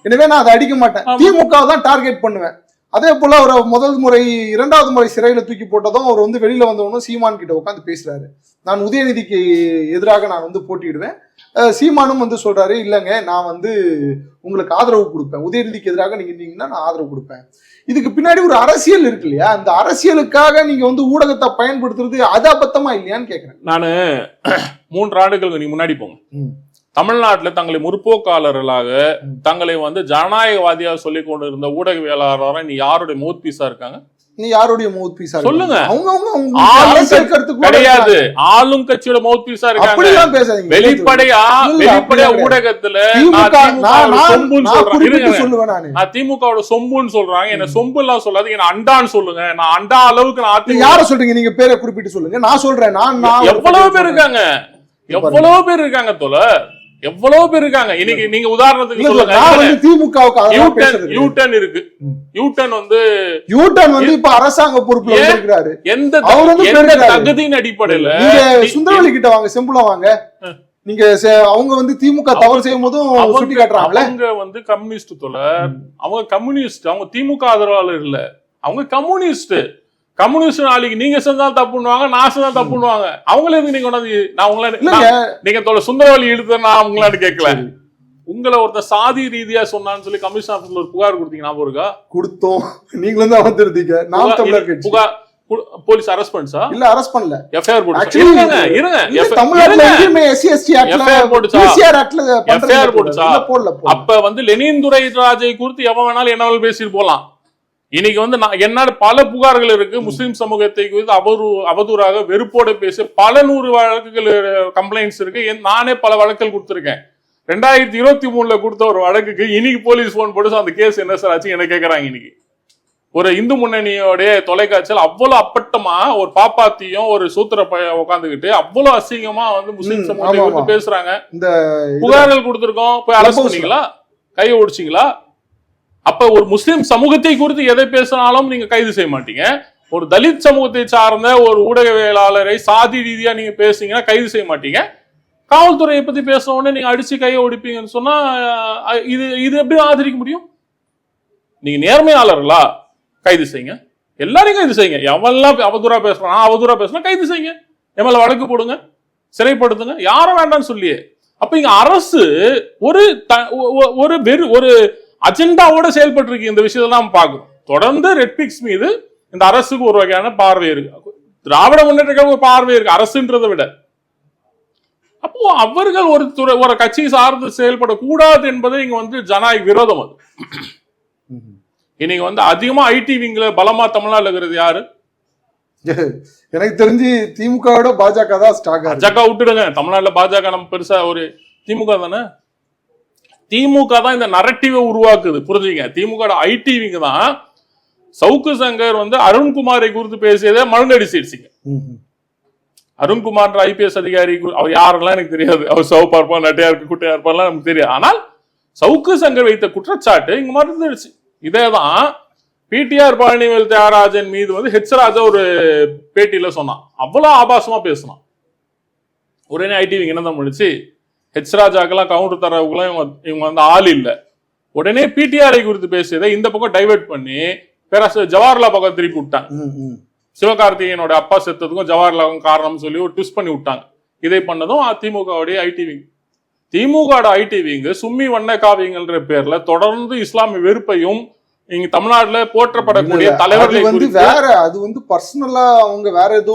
எனவே நான் அதை அடிக்க மாட்டேன். திமுக தான் டார்கெட் பண்ணுவேன். அதே போல அவர் முதல் முறை 2வது முறை சிறையில தூக்கி போட்டதும் அவர் வெளியில வந்தவனும் சீமான் கிட்ட உட்காந்து பேசுறாரு. நான் உதயநிதிக்கு எதிராக நான் போட்டியிடுவேன். சீமானும் சொல்றாரு, இல்லங்க நான் உங்களுக்கு ஆதரவு கொடுப்பேன், உதயநிதிக்கு எதிராக நீங்க இருந்தீங்கன்னா நான் ஆதரவு கொடுப்பேன். இதுக்கு பின்னாடி ஒரு அரசியல் இருக்கு இல்லையா? அந்த அரசியலுக்காக நீங்க ஊடகத்தை பயன்படுத்துறது அது அபத்தமா இல்லையான்னு கேக்குறேன். நானு 3 ஆண்டுகளுக்கு நீங்க முன்னாடி போங்க. தமிழ்நாட்டில் தங்களை முற்போக்காளர்களாக தங்களை ஜனநாயகவாதியாக சொல்லிக் கொண்டு இருந்த ஊடகவியலாளராக நீ யாருடைய மவுத் பீஸா இருக்காங்க? நீ யாருடைய மவுத் பீஸா சொல்லுங்க. அவங்க கிடையாது, ஆளும் கட்சியோட மவுத் பீஸா இருக்காங்க. வெளிப்படையா ஊடகத்துல நான் திமுகவோட சொம்புன்னு சொல்றாங்க. என்ன சொம்பு எல்லாம் சொல்லாது, என்ன அண்டான்னு சொல்லுங்க. நான் அண்டா அளவுக்கு நான் யார சொல்றீங்க? நீங்க பேரை குறிப்பிட்டு சொல்லுங்க. நான் சொல்றேன். எவ்வளவு பேர் இருக்காங்க, எவ்வளவு பேர் இருக்காங்க தோழர், எவ்வளவு பேர் இருக்காங்க. இன்னைக்கு நீங்க உதாரணத்துக்கு சொல்லுங்க, திமுக யூட்டன் இருக்கு. யூட்டன் இப்ப அரசாங்க பொறுப்புல இருக்கிறாரு. எந்த தகுதியின் அடிப்படையில சுந்தரவல்லி கிட்ட வாங்க, செம்புல வாங்க. நீங்க அவங்க திமுக தவறு செய்யும் போதும் சுட்டி காட்டுறாங்க. அவங்க கம்யூனிஸ்ட் தோழர், அவங்க கம்யூனிஸ்ட். அவங்க திமுக ஆதரவாளர் இல்ல, அவங்க கம்யூனிஸ்ட். கம்யூனிஸ்ட் நாளைக்கு நீங்க செஞ்சாலும் தப்புன்னுவாங்க, நான் செஞ்சாலும் தப்புன்னுவாங்க. அவங்களே நீங்க கொண்டாந்து நான் உங்களை நீங்க சுந்தரவல்லி இழுத்த நான் உங்களான்னு கேட்கல. உங்களை ஒருத்தர் சாதி ரீதியா சொன்னான்னு சொல்லி கமிஷன் ஆபீஸ்ல ஒரு புகார் கொடுத்தீங்க, ஞாபகம் இருக்கா? கொடுத்தோம். நீங்களும் தான் வந்திருந்தீங்க. நாம் தமிழர் கட்சி புகார் போலீஸ் அரெஸ்ட் பண்ணா? இல்ல, அரெஸ்ட் பண்ணல. எஃப்ஐஆர் போடுச்சு. இருங்க, தமிழ்நாட்டுல எங்கேயுமே SC/ST எஃப்ஐஆர் போடுச்சா? PCR ஆக்ட்ல எஃப்ஐஆர் போடுச்சா? அப்ப லெனின் துரைராஜை குறித்து எவன் வேணாலும் என்ன பேசிட்டு போலாம். இன்னைக்கு என்ன பல புகார்கள் இருக்கு. முஸ்லிம் சமூகத்தை குறித்து அவதூறாக வெறுப்போட பேச பல 100 வழக்குகள் கம்ப்ளைண்ட்ஸ் இருக்கு. நானே பல வழக்குகள் கொடுத்திருக்கேன். 2023 கொடுத்த ஒரு வழக்குக்கு இன்னைக்கு போலீஸ் போன் போட்டு அந்த கேஸ் என்ன சார் ஆச்சு என்ன கேக்குறாங்க. இன்னைக்கு ஒரு இந்து முன்னணியோடைய தொலைக்காட்சியில் அவ்வளவு அப்பட்டமா ஒரு பாப்பாத்தியும் ஒரு சூத்திர பைய உட்காந்துக்கிட்டு அவ்வளவு அசிங்கமா வந்து முஸ்லிம் சமூகத்தை வந்து பேசுறாங்க. இந்த புகார்கள் கொடுத்திருக்கோம், போய் அரெஸ்ட் பண்ணீங்களா, கையை ஒடிச்சிங்களா? அப்ப ஒரு முஸ்லிம் சமூகத்தை குறித்து எதை பேசினாலும் நீங்க கைது செய்ய மாட்டீங்க. ஒரு தலித் சமூகத்தை சார்ந்த ஒரு ஊடகவியலாளரை சாதி ரீதியா நீங்க பேசுனீங்கன்னா கைது செய்ய மாட்டீங்க. காவல்துறையை பத்தி பேசின உடனே நீங்க அடிச்சு கையை ஒடிப்பீங்கன்னு சொன்னா இது எப்படி ஆதரிக்க முடியும்? நீங்க நேர்மையாளர்களா? கைது செய்யுங்க, எல்லாரையும் கைது செய்யுங்க. எவெல்லாம் அவதூறா பேசுறான், அவதூறா பேசுனா கைது செய்யுங்க, எம்எல்ஏ வழக்கு போடுங்க, சிறைப்படுத்துங்க, யாரும் வேண்டாம்னு சொல்லியே. அப்ப இங்க அரசு ஒரு அஜெண்டாவோட செயல்பட்டு இருக்கு. இந்த விஷயத்தான் பார்க்கணும். தொடர்ந்து ரெட்பிக்ஸ் மீது இந்த அரசுக்கு ஒரு வகையான பார்வை இருக்கு, திராவிட முன்னேற்ற கழக பார்வை இருக்கு அரசுன்றதை விட. அப்போ அவர்கள் ஒரு கட்சி சார்ந்து செயல்படக்கூடாது என்பதை இங்க வந்து ஜனநாயக விரோதம். அது இன்னைக்கு வந்து அதிகமா ஐடி விங்ல பலமா தமிழ்நாடுல இருக்கிறது யாரு? எனக்கு தெரிஞ்சு திமுகவோட பாஜக தான் ஸ்டாக். பாஜக விட்டுடுங்க, தமிழ்நாட்டுல பாஜக நம்ம பெருசா ஒரு திமுக தானே. திமுக தான் இந்த நரட்டிவை உருவாக்குது, புரிஞ்சுங்க. திமுக ஐடி விங் தான். சவுக்கு சங்கர் வந்து அருண்குமாரை குறித்து பேசியதை மழுங்கடிச்சிடுச்சிங்க. அருண்குமார் ஐபிஎஸ் அதிகாரி, அவர் யாரெல்லாம் எனக்கு தெரியாது. அவர் சவுப்பா இருப்பான், நட்டையா இருக்கு, குட்டையா இருப்பான்லாம் நமக்கு தெரியாது. ஆனால் சவுக்கு சங்கர் வைத்த குற்றச்சாட்டு இங்க மறந்துடுச்சு. இதேதான் பிடிஆர் பழனிவேல் தியாகராஜன் மீது வந்து ஹெச் ராஜா ஒரு பேட்டியில சொன்னான். அவ்வளவு ஆபாசமா பேசினான். உடனே ஐடி விங் என்ன முடிச்சு, ஹெச் ராஜாக்கெல்லாம் கவுண்டர் தரவுக்குலாம் இவங்க வந்து ஆள் இல்லை. உடனே பிடிஆரை குறித்து பேசியதை இந்த பக்கம் டைவெர்ட் பண்ணி பேராசிரியர் ஜவஹர்லால் பக்கம் திருப்பி விட்டாங்க. சிவகார்த்திகேயனோட அப்பா செத்ததுக்கும் ஜவஹர்லால் காரணம் சொல்லி ஒரு ட்விஸ்ட் பண்ணி விட்டாங்க. இதை பண்ணதும் திமுகவுடைய IT wing. DMK IT wing சும்மி வண்ண காவியங்கள்ன்ற பேர்ல தொடர்ந்து இஸ்லாமிய வெறுப்பையும் இங்க தமிழ்நாட்டுல போற்றப்படக்கூடிய தலைவர்களை வந்து வேற அது வந்து பர்சனலா அவங்க வேற ஏதோ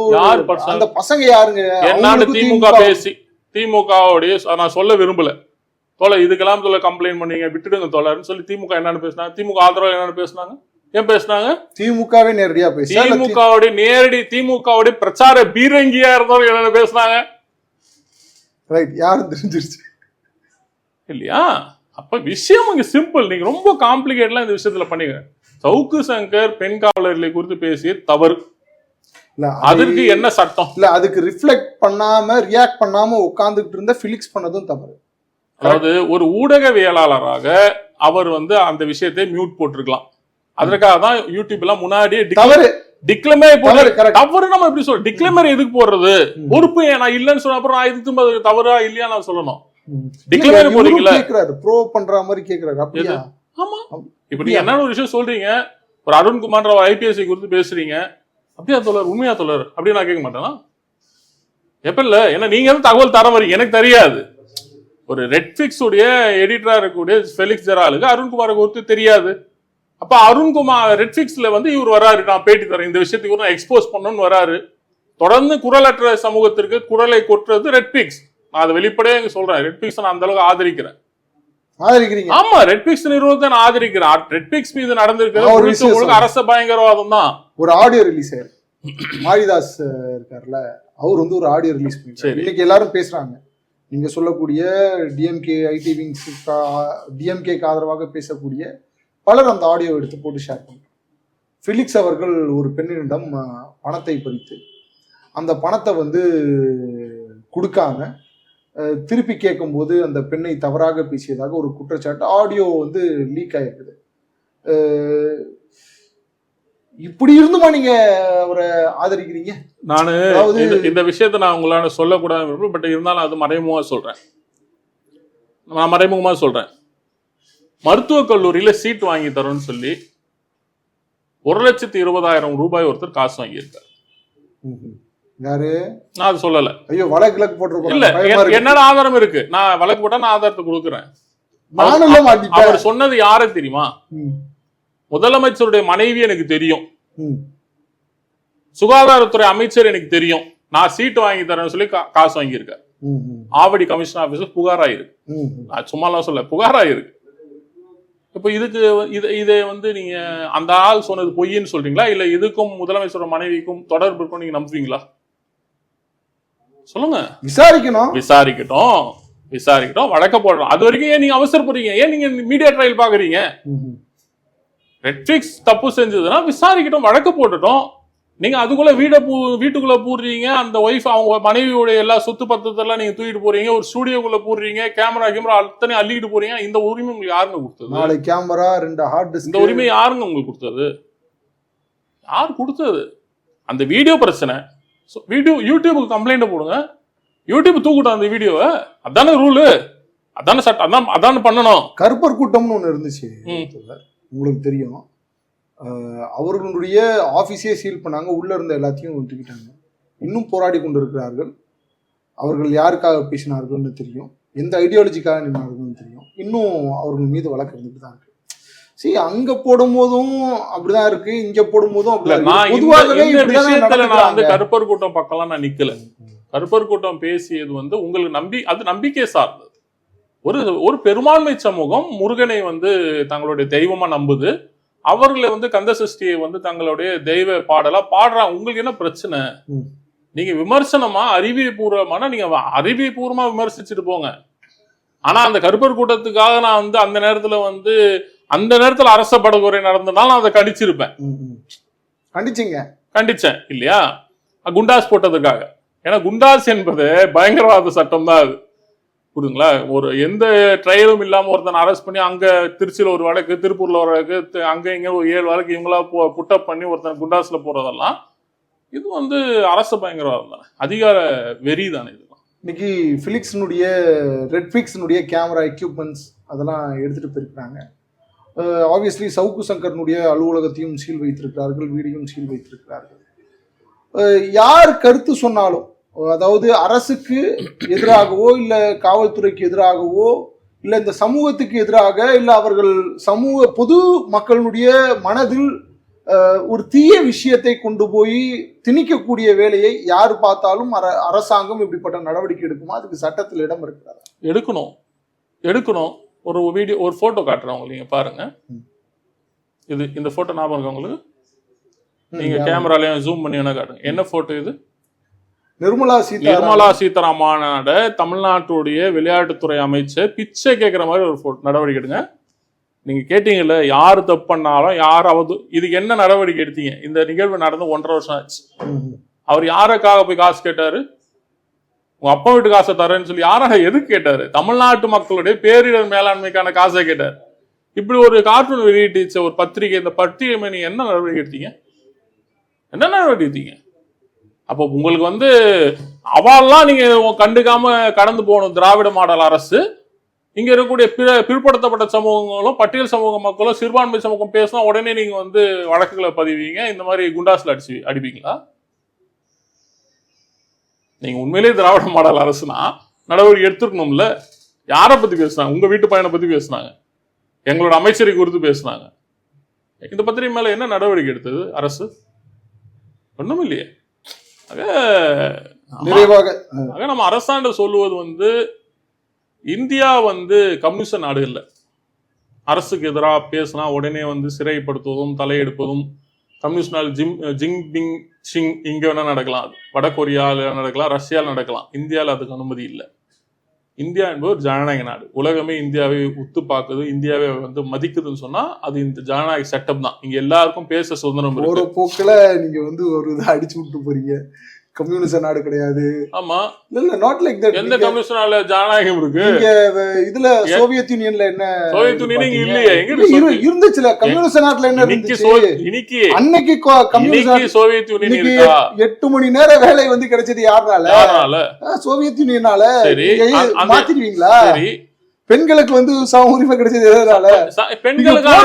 அந்த பசங்க யாருங்க என்னன்னு திமுக பேசி திமுகவுடைய நான் சொல்ல விரும்பல தோழர், இதுக்கெல்லாம் சொல்ல கம்ப்ளைண்ட் பண்ணீங்க விட்டுடுங்க தோழர்னு சொல்லி திமுக என்னன்னு பேசினாங்க, திமுக ஆதரவு என்னன்னு பேசினாங்க, ஏன் பேசினாங்க? திமுகவே நேரடியா பேசி திமுகவுடைய பிரச்சார பீரங்கியா இருந்தவங்க என்னன்னு பேசினாங்க, யாரும் தெரிஞ்சிருச்சு இல்லையா? அப்ப விஷயம் இங்க சிம்பிள். நீங்க ரொம்ப காம்ப்ளிகேட்லாம் இந்த விஷயத்துல பண்ணீங்க. சவுக்கு சங்கர் பெண் காவலர்களை குறித்து பேசிய தவறு, அதற்கு என்ன சட்டம் இல்ல, அதுக்கு ரிஃப்ளெக்ட் பண்ணாம ரியாக்ட் பண்ணாம உட்கார்ந்துட்டு இருந்த பிலிக்ஸ் பண்ணதும் தவறு. அதாவது ஒரு ஊடகவியலாளராக அவர் வந்து அந்த விஷயத்தை மியூட் போட்டிருக்கலாம். அதற்காக தான் யூடியூப்ல முன்னாடியே தவறு நம்ம எப்படி சொல்றோம், டிக்ளைமர் எதுக்கு போடுறது, பொறுப்பு நான் இல்லைன்னு சொன்ன அப்புறம் நான் எதுக்கு தவறா இல்லையா நான் சொல்லணும். டிக்ளைமர் போறீங்களா, ப்ரூவ் பண்ற மாதிரி கேக்குறாரு. அப்படியே ஆமா, இப்ப நீங்க என்ன ஒரு விஷயம் சொல்றீங்க, ஒரு அருண்குமார் ஐபிஎஸ் குறித்து பேசுறீங்க, அப்படியா தோழர், உண்மையா தோழர் அப்படின்னு நான் கேட்க மாட்டேனா? எப்ப இல்ல, ஏன்னா நீங்க வந்து தகவல் தர வரீங்க, எனக்கு தெரியாது. ஒரு ரெட்ஃபிக்ஸ் உடைய எடிட்டரா இருக்கக்கூடிய ஃபெலிக்ஸ் ஜெராலுக்கு அருண்குமாரை குறித்து தெரியாது. அப்ப அருண்குமார் ரெட்ஃபிக்ஸ்ல வந்து இவர் வராரு, நான் பேட்டி தரேன், இந்த விஷயத்துக்கு நான் எக்ஸ்போஸ் பண்ணணும்னு வராரு. தொடர்ந்து குரலற்ற சமூகத்திற்கு குரலை கொட்டுறது ரெட்ஃபிக்ஸ். நான் அதை வெளிப்படையாக சொல்றேன், ரெட்ஃபிக்ஸ் நான் அந்த அளவுக்கு ஆதரிக்கிறேன். ஆமா, ரெட்ஃபிக்ஸ் நிறுவனத்தை நான் ஆதரிக்கிறேன். ரெட்ஃபிக்ஸ் மீது நடந்திருக்கிறது அரச பயங்கரவாதம் தான். ஒரு ஆடியோ ரிலீஸ் மாரிதாஸ் இருக்காருல்ல, அவர் வந்து ஒரு ஆடியோ ரிலீஸ் பண்ணி இன்னைக்கு எல்லாரும் பேசுறாங்க. நீங்க சொல்லக்கூடிய டிஎம்கே ஐடி விங்ஸ் டிஎம்கேக்கு ஆதரவாக பேசக்கூடிய பலர் அந்த ஆடியோ எடுத்து போட்டு ஷேர் பண்றாங்க. பிலிக்ஸ் அவர்கள் ஒரு பெண்ணிடம் பணத்தை பறித்து அந்த பணத்தை வந்து கொடுக்காம திருப்பி கேட்கும் போது அந்த பெண்ணை தவறாக பேசியதாக ஒரு குற்றச்சாட்டு ஆடியோ வந்து லீக் ஆயிருக்குது. இப்படி இருந்துமா நீங்க அவரை ஆதரிக்கிறீங்க? நானு இந்த விஷயத்த நான் உங்களால சொல்லக்கூடாது, பட் இருந்தாலும் அது மறைமுகமா சொல்றேன். நான் மறைமுகமா சொல்றேன். மருத்துவக் கல்லூரியில சீட் வாங்கி தரோம்னு சொல்லி 1,20,000 ரூபாய் ஒருத்தர் காசு வாங்கியிருக்காரு. யாரு? நான் அது சொல்லல. ஐயோ, வழக்கு போட்டிருக்கோம். இல்ல, என்னோட ஆதாரம் இருக்கு. நான் வழக்கு போட்டா நான் ஆதாரத்தை கொடுக்குறேன். அவர் சொன்னது யாரு தெரியுமா? முதலமைச்சருடைய மனைவி எனக்கு தெரியும், சுகாதாரத்துறை அமைச்சர் எனக்கு தெரியும். நான் சீட்டு வாங்கி தரேன்னு சொல்லி காசு வாங்கியிருக்காரு. ஆவடி கமிஷன் ஆபீஸ் புகாராயிருக்கு. நான் சும்மாலாம் சொல்ல, புகாராயிருக்கு. இப்ப இதுக்கு இதை வந்து நீங்க அந்த ஆள் சொன்னது பொய்ன்னு சொல்றீங்களா, இல்ல இதுக்கும் முதலமைச்சரோட மனைவிக்கும் தொடர்பு இருக்கும் நீங்க நம்புவீங்களா? சொல்லுங்க. விசாரிக்கட்டும், வழக்க போடுறோம். அது வரைக்கும் ஏன் நீங்க அவசரப்படுறீங்க? ஏன் நீங்க மீடியா ட்ரையல் பாக்குறீங்க? நெட்ஃபிளிக்ஸ் தப்பு செஞ்சதுன்னா விசாரிக்கட்டும், வழக்கு போட்டுட்டோம். நீங்க அதுக்குள்ள வீட்டுக்குள்ள பூர்றீங்க, அந்த ஒய்ஃப் அவங்க மனைவியோட எல்லா சொத்து பத்திரத்தெல்லாம் நீங்க தூக்கிட்டு போறீங்க, ஒரு ஸ்டூடியோக்குள்ள பூர்றீங்க, கேமரா அத்தனை அள்ளிட்டு போறீங்க. இந்த உரிமை உங்களுக்கு யாருங்க கொடுத்தது? 4 கேமரா 2 ஹார்ட் டிஸ்க், இந்த உரிமை யாருங்க உங்களுக்கு கொடுத்தது? யார் கொடுத்தது? அந்த வீடியோ பிரச்சனை. யூடியூபுக்கு கம்ப்ளைண்ட் போடுங்க, யூடியூப் தூக்கிட்டோம் அந்த வீடியோவை. அதான ரூலு, அதான சட்டம், அதான பண்ணணும். கருப்பர் கூட்டம்னு ஒண்ணு இருந்துச்சு, உங்களுக்கு தெரியும். அவர்களுடைய ஆபீஸே சீல் பண்ணாங்க, உள்ள இருந்த எல்லாத்தையும் தூக்கிட்டாங்க. இன்னும் போராடி கொண்டிருக்கிறார்கள். அவர்கள் யாருக்காக பேசினார்கள்னு தெரியும், எந்த ஐடியாலஜிக்காக நின்றார்கள்னு தெரியும். இன்னும் அவர்கள் மீது வழக்கு இருந்துட்டு தான் இருக்கு. சரி, அங்க போடும் போதும் அப்படிதான் இருக்கு, இங்க போடும் போதும் அப்படிதான். கருப்பர் கூட்டம் பக்கம் நான் நிக்கல. கருப்பர் கூட்டம் பேசியது உங்களுக்கு அது நம்பிக்கை சார்ந்தது. ஒரு பெரும்பான்மை சமூகம் முருகனை தங்களுடைய தெய்வமா நம்புது. அவர்களை கந்த சஷ்டியை தங்களுடைய தெய்வ பாடலா பாடுறாங்க. உங்களுக்கு என்ன பிரச்சனை? நீங்க விமர்சனமா அறிவியபூர்வமான நீங்க அறிவியபூர்வமா விமர்சிச்சுட்டு போங்க. ஆனா அந்த கருப்பர் கூட்டத்துக்காக நான் அந்த நேரத்துல அரச படுகொலை நடந்தனால நான் அதை கண்டிச்சிருப்பேன். கண்டிச்சேன் இல்லையா? குண்டாஸ் போட்டதுக்காக. ஏன்னா குண்டாஸ் என்பது பயங்கரவாத சட்டம் தான். அது புரியுதுங்களா? ஒரு எந்த ட்ரையலும் இல்லாம ஒருத்தன் அரெஸ்ட் பண்ணி அங்க திருச்சியில ஒரு வழக்கு, திருப்பூர்ல ஒரு வழக்கு, அங்க இங்க ஒரு 7 வழக்கு இவங்களா புட்டப் பண்ணி ஒருத்தன் குண்டாஸ்ல போறதெல்லாம் இது அரசு பயங்கரவாதம் தானே, அதிகார வெறி தானே. இதெல்லாம் இன்னைக்கு ஃபிலிக்ஸ்னுடைய ரெட்ஃபிக்ஸ்னுடைய கேமரா எக்யூப்மெண்ட்ஸ் அதெல்லாம் எடுத்துட்டு போயிருக்கிறாங்க. ஆப்வியஸ்லி சவுக்கு சங்கர்னுடைய அலுவலகத்தையும் சீல் வைத்திருக்கிறார்கள், வீடியும் சீல் வைத்திருக்கிறார்கள். யார் கருத்து சொன்னாலும், அதாவது அரசுக்கு எதிராகவோ இல்ல காவல்துறைக்கு எதிராகவோ இல்ல இந்த சமூகத்துக்கு எதிராக இல்ல அவர்கள் பொது மக்களுடைய மனதில் ஒரு தீய விஷயத்தை கொண்டு போய் திணிக்கக்கூடிய வேலையை யார் பார்த்தாலும் அரசாங்கம் இப்படிப்பட்ட நடவடிக்கை எடுக்குமா? அதுக்கு சட்டத்தில் இடம் இருக்கிறதா? எடுக்கணும். ஒரு போட்டோ காட்டுறேன் உங்களுக்கு, நீங்க பாருங்க. இந்த போட்டோ ஞாபகம் இருக்கு உங்களுக்கு? நீங்க கேமராலயும் ஜூம் பண்ணி வேணா காட்டுங்க. என்ன போட்டோ இது? நிர்மலா சீதாராமனோட தமிழ்நாட்டுடைய விளையாட்டுத்துறை அமைச்சர் பிச்சை கேட்கிற மாதிரி ஒரு நடவடிக்கை எடுங்க. நீங்க கேட்டீங்கல்ல, யாரு தப்பு பண்ணாலும் யாராவது இதுக்கு என்ன நடவடிக்கை எடுத்தீங்க? இந்த நிகழ்வு நடந்து 1.5 வருஷம் ஆச்சு. அவர் யாருக்காக போய் காசு கேட்டாரு? உங்க அப்பா வீட்டு காசை தரேன்னு சொல்லி யாராக எதுக்கு கேட்டாரு? தமிழ்நாட்டு மக்களுடைய பேரிடர் மேலாண்மைக்கான காசை கேட்டாரு. இப்படி ஒரு கார்ட்டூன் வெளியிட்டு ஒரு பத்திரிகை, இந்த பத்திரிகை நீங்க என்ன நடவடிக்கை எடுத்தீங்க? என்ன நடவடிக்கை எடுத்தீங்க? அப்போ உங்களுக்கு அவெல்லாம் நீங்க கண்டுக்காம கடந்து போகணும். திராவிட மாடல் அரசு இங்க இருக்கக்கூடிய பிற்படுத்தப்பட்ட சமூகங்களும் பட்டியல் சமூக மக்களும் சிறுபான்மை சமூகம் பேசினா உடனே நீங்க வழக்குகளை பதிவீங்க. இந்த மாதிரி குண்டாஸ்ல அடிப்பீங்களா? நீங்க உண்மையிலேயே திராவிட மாடல் அரசுனா நடவடிக்கை எடுத்துக்கணும்ல. யாரை பத்தி பேசினாங்க? உங்க வீட்டு பையனை பத்தி பேசினாங்க, எங்களோட அமைச்சரை குறித்து பேசினாங்க. இந்த பத்திரிகை மேல என்ன நடவடிக்கை எடுத்தது அரசு? ஒண்ணும் இல்லையே. நம்ம அரசாண்ட சொல்லுவது இந்தியா கம்யூனிஸ்ட் நாடு இல்லை. அரசுக்கு எதிராக பேசினா உடனே சிறைப்படுத்துவதும் தலையெடுப்பதும் கம்யூனிஸ்ட் நாடு ஜின்பிங் சிங் இங்க வேணா நடக்கலாம், அது வட கொரியால நடக்கலாம், ரஷ்யால நடக்கலாம். இந்தியாவில் அதுக்கு அனுமதி இல்லை. இந்தியா என்பது ஒரு ஜனநாயக நாடு. உலகமே இந்தியாவை உத்து பார்க்குது, இந்தியாவை மதிக்குதுன்னு சொன்னா அது இந்த ஜனநாயக சட்டம் தான். இங்க எல்லாருக்கும் பேச சுதந்திரம் இருக்கு. ஒரு போக்குல நீங்க ஒரு இதை அடிச்சு விட்டு போறீங்க. கம்யூனிஸ்ட் நாடு கிடையாது. ஆமா, இல்ல நாட் லைக் தட். எந்த கம்யூனிஸ்ட் நாடுல ஜனநாயகம் இருக்கு? இங்க இதுல சோவியத் யூனியன்ல என்ன? சோவியத் யூனியன் இல்லையே. இருந்துச்சுல. கம்யூனிஸ்ட் நாட்டுல என்ன இருந்துச்சு? அன்னைக்கு கம்யூனிஸ்ட் சோவியத் யூனியன் இருக்கா? 8 மணி நேர வேலை கிடைச்சது யாருனால? சோவியத் யூனியனால. மாத்திடுவீங்களா? பெண்களுக்கு சம உரிமை கிடைச்சது எதனால? பெண்களுக்கு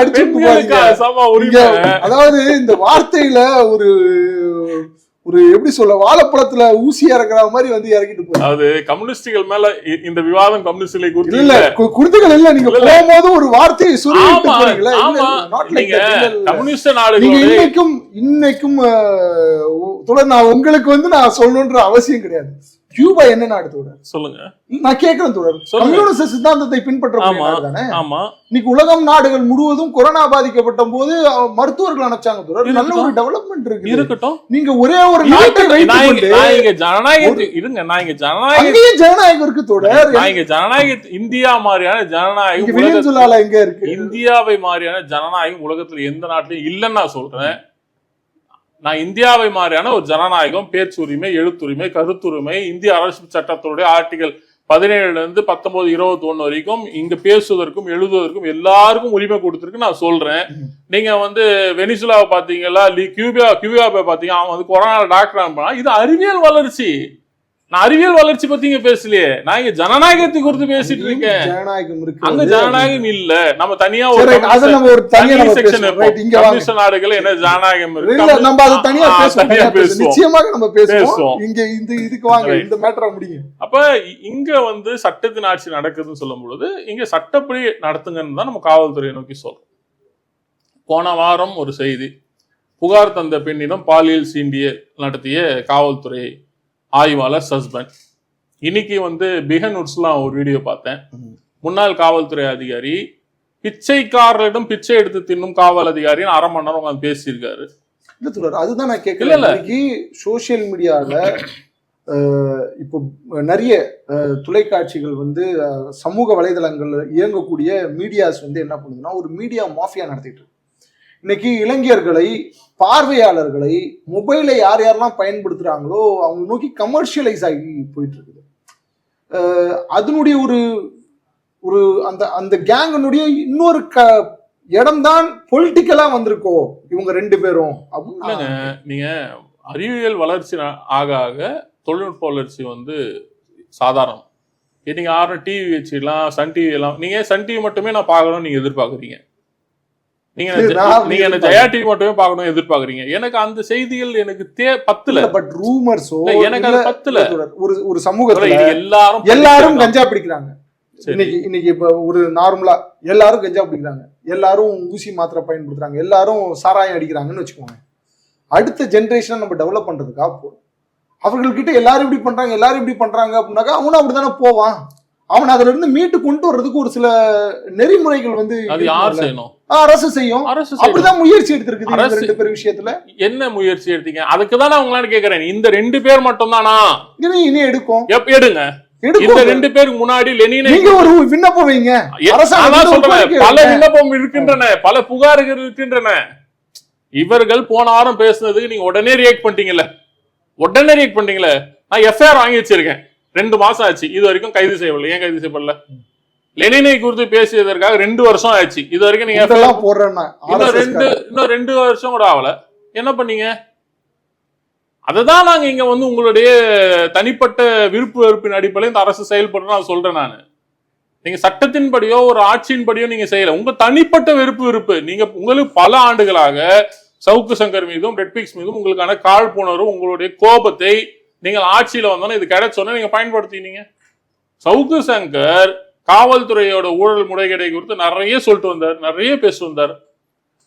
அடிச்சு சம உரிமை. அதாவது இந்த வார்த்தையில ஒரு எப்படி சொல்ல, வாழைப்பழத்துல ஊசி இறக்குற மாதிரி இறக்கிட்டு போய். அது கம்யூனிஸ்டுகள் மேல இந்த விவாதம் கம்யூனிஸ்டுகளை குறித்து இல்ல, குடுத்துகள் இல்ல. நீங்க போகும்போது ஒரு வார்த்தையை சொல்லிட்டு போறீங்களா? கம்யூனிஸ்ட் நாடு இன்னைக்கும் நான் உங்களுக்கு நான் சொல்லணும்ன்ற அவசியம் கிடையாது. கியூபா என்ன நாடு தோழர்? சொல்லுங்க, நான் கேட்கிறேன் தோழர். கம்யூனிஸ்ட் சித்தாந்தத்தை பின்பற்ற தானே. ஆமா, இன்னைக்கு உலகம் நாடுகள் முழுவதும் கொரோனா பாதிக்கப்பட்ட போது மருத்துவர்கள் அனுப்பிச்சாங்க தோழர். நல்ல ஒரு டெவலப்மெண்ட் இருக்கு. இருக்கட்டும், நீங்க ஒரே ஒரு நாட்டை வைத்துக்கொண்டு ஜனநாயகம் இருக்கு தோழர். இந்தியா மாதிரியான ஜனநாயகம் வெனிசுலால எங்க இருக்கு? இந்தியாவை மாதிரியான ஜனநாயகம் உலகத்துல எந்த நாட்டிலும் இல்லைன்னு நான் சொல்றேன். நான் இந்தியாவை மாதிரியான ஒரு ஜனநாயகம், பேச்சுரிமை, எழுத்துரிமை, கருத்துரிமை, இந்திய அரசு சட்டத்தினுடைய ஆர்டிகல் 17 இருந்து 19, 21 வரைக்கும் இங்க பேசுவதற்கும் எழுதுவதற்கும் எல்லாருக்கும் உரிமை கொடுத்திருக்கு நான் சொல்றேன். நீங்க வெனிசுலாவை பாத்தீங்களா, கியூபாவை பாத்தீங்க, அவன் கொரோனா டாக்டர் ஆனா, இது அறிவியல் வளர்ச்சி. நான் அறிவியல் வளர்ச்சி பத்தி இங்க பேசலையே, நான் இங்க ஜனநாயகத்தை குறித்து பேசிட்டு இருக்கேன். ஜனநாயகம் இருக்கு, அங்க ஜனநாயகம் இல்ல. நம்ம தனியா ஒரு கம்யூனிஸ்ட் நாடுகள் என்ன ஜனநாயகம் இருக்கு, நம்ம அது தனியா பேசுவோம். நிச்சயமாக நம்ம பேசுவோம். இங்க இதுக்கு வாங்க, இந்த மேட்டரை முடியும். அப்ப இங்க சட்டத்தின் ஆட்சி நடக்குதுன்னு சொல்லும் பொழுது இங்க சட்டப்படி நடத்துங்கன்னு தான் நம்ம காவல்துறையை நோக்கி சொல்றோம். போன வாரம் ஒரு செய்தி, புகார் தந்த பெண்ணிடம் பாலியல் சீண்டிய நடத்திய காவல்துறை ஆய்வாளர் சஸ்பெண்ட். இன்னைக்கு பிஹன்வுட்ஸ்லாம் ஒரு வீடியோ பார்த்தேன். முன்னாள் காவல்துறை அதிகாரி பிச்சைக்காரர்களிடம் பிச்சை எடுத்து தின்னும் காவல் அதிகாரி 1/2 மணி நேரம் உட்காந்து பேசியிருக்காரு. அதுதான் நான் கேட்கல. சோசியல் மீடியால இப்போ நிறைய தொலைக்காட்சிகள் சமூக வலைதளங்கள் இயங்கக்கூடிய மீடியாஸ் என்ன பண்ணுதுன்னா, ஒரு மீடியா மாஃபியா நடத்திட்டு இருக்கு. இன்னைக்கு இளைஞர்களை, பார்வையாளர்களை, மொபைலை யார் யாரெல்லாம் பயன்படுத்துறாங்களோ அவங்க நோக்கி கமர்ஷியலைஸ் ஆகி போயிட்டு இருக்குது. அதனுடைய ஒரு ஒரு அந்த அந்த கேங்கனுடைய இன்னொரு இடம்தான் பொலிட்டிக்கலா வந்திருக்கோ இவங்க 2 பேரும் அப்படின்னு. நீங்க அறிவியல் வளர்ச்சி ஆக ஆக தொழில்நுட்ப வளர்ச்சி சாதாரணம். நீங்க யாரும் டிவி வச்சுக்கலாம், சன் டிவி எல்லாம், நீங்க சன் டிவி மட்டுமே நான் பார்க்கணும்னு நீங்க எதிர்பார்க்குறீங்க. நீங்க ஜெயா டிவி மட்டுமே பார்க்கணும் எதிர்பார்க்கறீங்க. எனக்கு அந்த செய்திகள் எனக்கு பத்தல. பட் ரூமர்ஸோ எனக்கு அது பத்தல. ஒரு சமூகத்துல எல்லாரும் கஞ்சா பிடிக்கிறாங்க. இன்னைக்கு இப்ப ஒரு நார்மலா எல்லாரும் கஞ்சா பிடிக்கிறாங்க, எல்லாரும் ஊசி மாத்திரை பயன்படுத்துறாங்க, எல்லாரும் சாராயம் அடிக்கிறாங்கன்னு வச்சுக்கோங்க. அடுத்த ஜெனரேஷனை நம்ம டெவலப் பண்றதுக்காக போறோம். அவர்கள்கிட்ட எல்லாரும் இப்படி பண்றாங்க அப்படின்னாக்கா அவனும் அப்படித்தானே போவான். அவன் அதுல இருந்து மீட்டு கொண்டு வர்றதுக்கு ஒரு சில நெறிமுறைகள் யார் செய்யணும்? அரசு செய்யும். அப்படிதான் முயற்சி எடுத்திருக்கு. 2 பேர் விஷயத்துல என்ன முயற்சி எடுத்தீங்க? அதுக்குதான் நான் உங்களால கேக்குறேன். இந்த 2 பேர் மட்டும் தானா இனி எடுக்கும்? எடுங்க. இந்த 2 பேருக்கு முன்னாடி லெனினை நீங்க ஒரு விண்ணப்பம் வைங்க. பல விண்ணப்பம் இருக்கின்றன, பல புகார்கள் இருக்கின்றன. இவர்கள் போன வாரம் பேசுனதுக்கு நீங்க உடனே ரியாக்ட் பண்ணிட்டீங்களே. நான் எஃப்ஐஆர் வாங்கி வச்சிருக்கேன். 2 மாசம் ஆச்சு, இது வரைக்கும் கைது செய்யவில்லை. ஏன் கைது செய்யப்படல? லெனினை குறித்து பேசியதற்காக 2 வருஷம் ஆச்சு, இது வரைக்கும் நீங்க இன்னும் 2 வருஷம் கூட ஆகல. என்ன பண்ணீங்க? அததான் நாங்க இங்க உங்களுடைய தனிப்பட்ட விருப்பு வெறுப்பின் அடிப்படையில் இந்த அரசு செயல்படுறோம் நான் சொல்றேன். நான் நீங்க சட்டத்தின்படியோ ஒரு ஆட்சியின்படியோ நீங்க செய்யல. உங்க தனிப்பட்ட வெறுப்பு நீங்க உங்களுக்கு பல ஆண்டுகளாக சவுக்கு சங்கர் மீதும் ரெட்பிக்ஸ் மீதும் உங்களுக்கான காழ்ப்புணர்வு, உங்களுடைய கோபத்தை நீங்கள் ஆட்சியில வந்தோன்னா இது கிடைச்சோன்னா நீங்க பயன்படுத்தினீங்க. சவுக்கு சங்கர் காவல்துறையோட ஊழல் முறைகேடை குறித்து நிறைய சொல்லிட்டு வந்தார், நிறைய பேசிட்டு வந்தார்.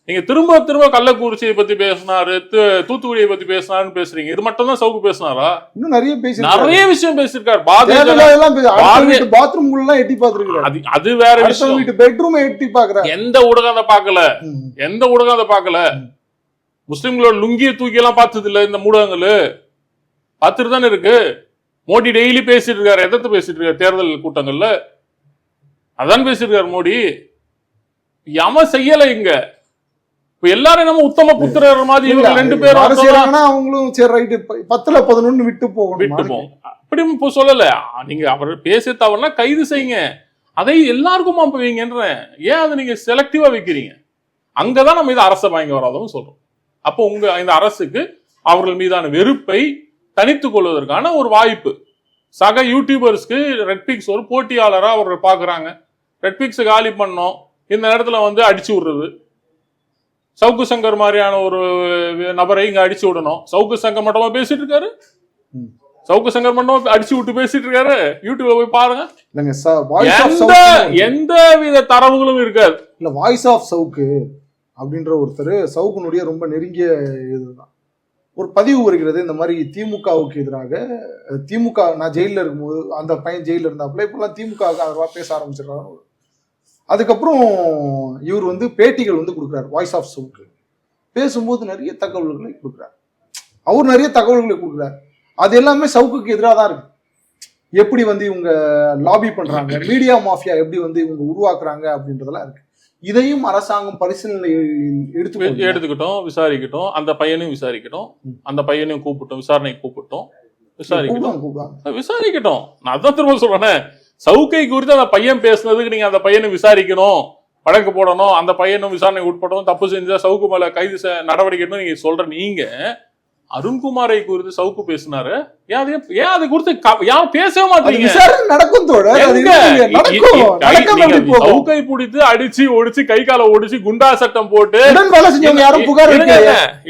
நீங்க திரும்ப கள்ளக்குறிச்சியை பத்தி பேசினாரு, தூத்துக்குடியை பத்தி பேசினாருன்னு பேசுறீங்க. இது மட்டும் தான் சவுக்கு பேசினாரா? இன்னும் நிறைய விஷயம் பேசிருக்காரு. பாத்ரூம் எல்லாம் எட்டி பாத்துருக்காரு. அது வேற விஷயம். பெட்ரூம் எட்டி பாக்குறாரு. எந்த ஊடகம் அதை பார்க்கல. முஸ்லிம்களோட லுங்கிய தூக்கி எல்லாம் பார்த்தது இல்ல இந்த ஊடகங்கள். பார்த்துட்டு தானே இருக்கு. மோடி டெய்லி பேசிட்டு இருக்காரு. எதிர்த்து பேசிட்டு இருக்காரு தேர்தல் கூட்டங்கள்ல. அதான் பேசிருக்காரு மோடி. யம செய்யல இங்க. இப்ப எல்லாரும் நம்ம உத்தம புத்திரர் மாதிரி இவங்க 2 பேரும் அவங்களும் சரி ரைட் 10ல 11 விட்டு போகும். அப்படி இப்ப சொல்லல. நீங்க அவர் பேச தவறுனா கைது செய்யுங்க. அதை எல்லாருக்கும் வைங்கன்ற. ஏன் அதை நீங்க செலக்டிவா வைக்கிறீங்க? அங்கதான் நம்ம இது அரசை வாங்கி வராதுன்னு சொல்றோம். அப்போ உங்க இந்த அரசுக்கு அவர்கள் மீதான வெறுப்பை தனித்துக் கொள்வதற்கான ஒரு வாய்ப்பு. சக யூடியூபர்ஸ்க்கு ரெட்பிக்ஸ் ஒரு போட்டியாளராக அவர்கள் பார்க்குறாங்க. ரெட்பிக்ஸை காலி பண்ணோம், இந்த நேரத்தில் அடிச்சு விடுறது. சவுக்கு சங்கர் மாதிரியான ஒரு நபரை இங்க அடிச்சு விடணும். சவுக்கு சங்கர் மட்டுமா பேசிட்டு இருக்காரு? சவுக்கு சங்கர் மட்டும் அடிச்சு விட்டு பேசிட்டு இருக்காரு? யூடியூப்ல போய் பாருங்க. எந்த வித தரவுகளும் இருக்காது. இல்ல வாய்ஸ் ஆஃப் சவுக்கு அப்படின்ற ஒருத்தர் சவுக்குனுடைய ரொம்ப நெருங்கிய இதுதான். ஒரு பதிவு வருகிறது. இந்த மாதிரி திமுகவுக்கு எதிராக திமுக நான் ஜெயிலில் இருக்கும்போது அந்த பையன் ஜெயிலில் இருந்தாப்புல இப்பெல்லாம் திமுகவுக்கு ஆதரவா பேச ஆரம்பிச்சிடறாரு. அதுக்கப்புறம் இவர் வந்து பேட்டிகள் வந்து கொடுக்குறாரு வாய்ஸ் ஆஃப் சவுக்கு. பேசும்போது நிறைய தகவல்களை கொடுக்குறாரு. அவர் நிறைய தகவல்களை கொடுக்குறாரு. அது எல்லாமே சவுக்குக்கு எதிராக தான் இருக்கு. எப்படி வந்து இவங்க லாபி பண்றாங்க, மீடியா மாஃபியா எப்படி வந்து இவங்க உருவாக்குறாங்க அப்படின்றதெல்லாம் இருக்கு. இதையும் அரசாங்கம் பரிசீலனை எடுத்துக்கிட்டோம், விசாரிக்கட்டும், அந்த பையனையும் விசாரிக்கட்டும், அந்த பையனையும் கூப்பிட்டோம், விசாரணை கூப்பிட்டோம், விசாரிக்கட்டும். நான் அதான் திரும்ப சொல்றேன், சவுக்கை குறித்து அந்த பையன் பேசுனதுக்கு நீங்க அந்த பையனை விசாரிக்கணும், வழக்கு போடணும், அந்த பையனும் விசாரணை உட்படணும், தப்பு செஞ்சா சவுக்கு மேல கைது நடவடிக்கை நீங்க சொல்ற நீங்க அருண்குமாரை குறித்து சவுக்கு பேசினாரு. ஏன் அதை குறித்து பேசவே மாட்டீங்க? நடக்கும் சவுக்கை பிடித்து அடிச்சு ஒடிச்சு கை கால ஒடிச்சு குண்டா சட்டம் போட்டு யாரும் புகார்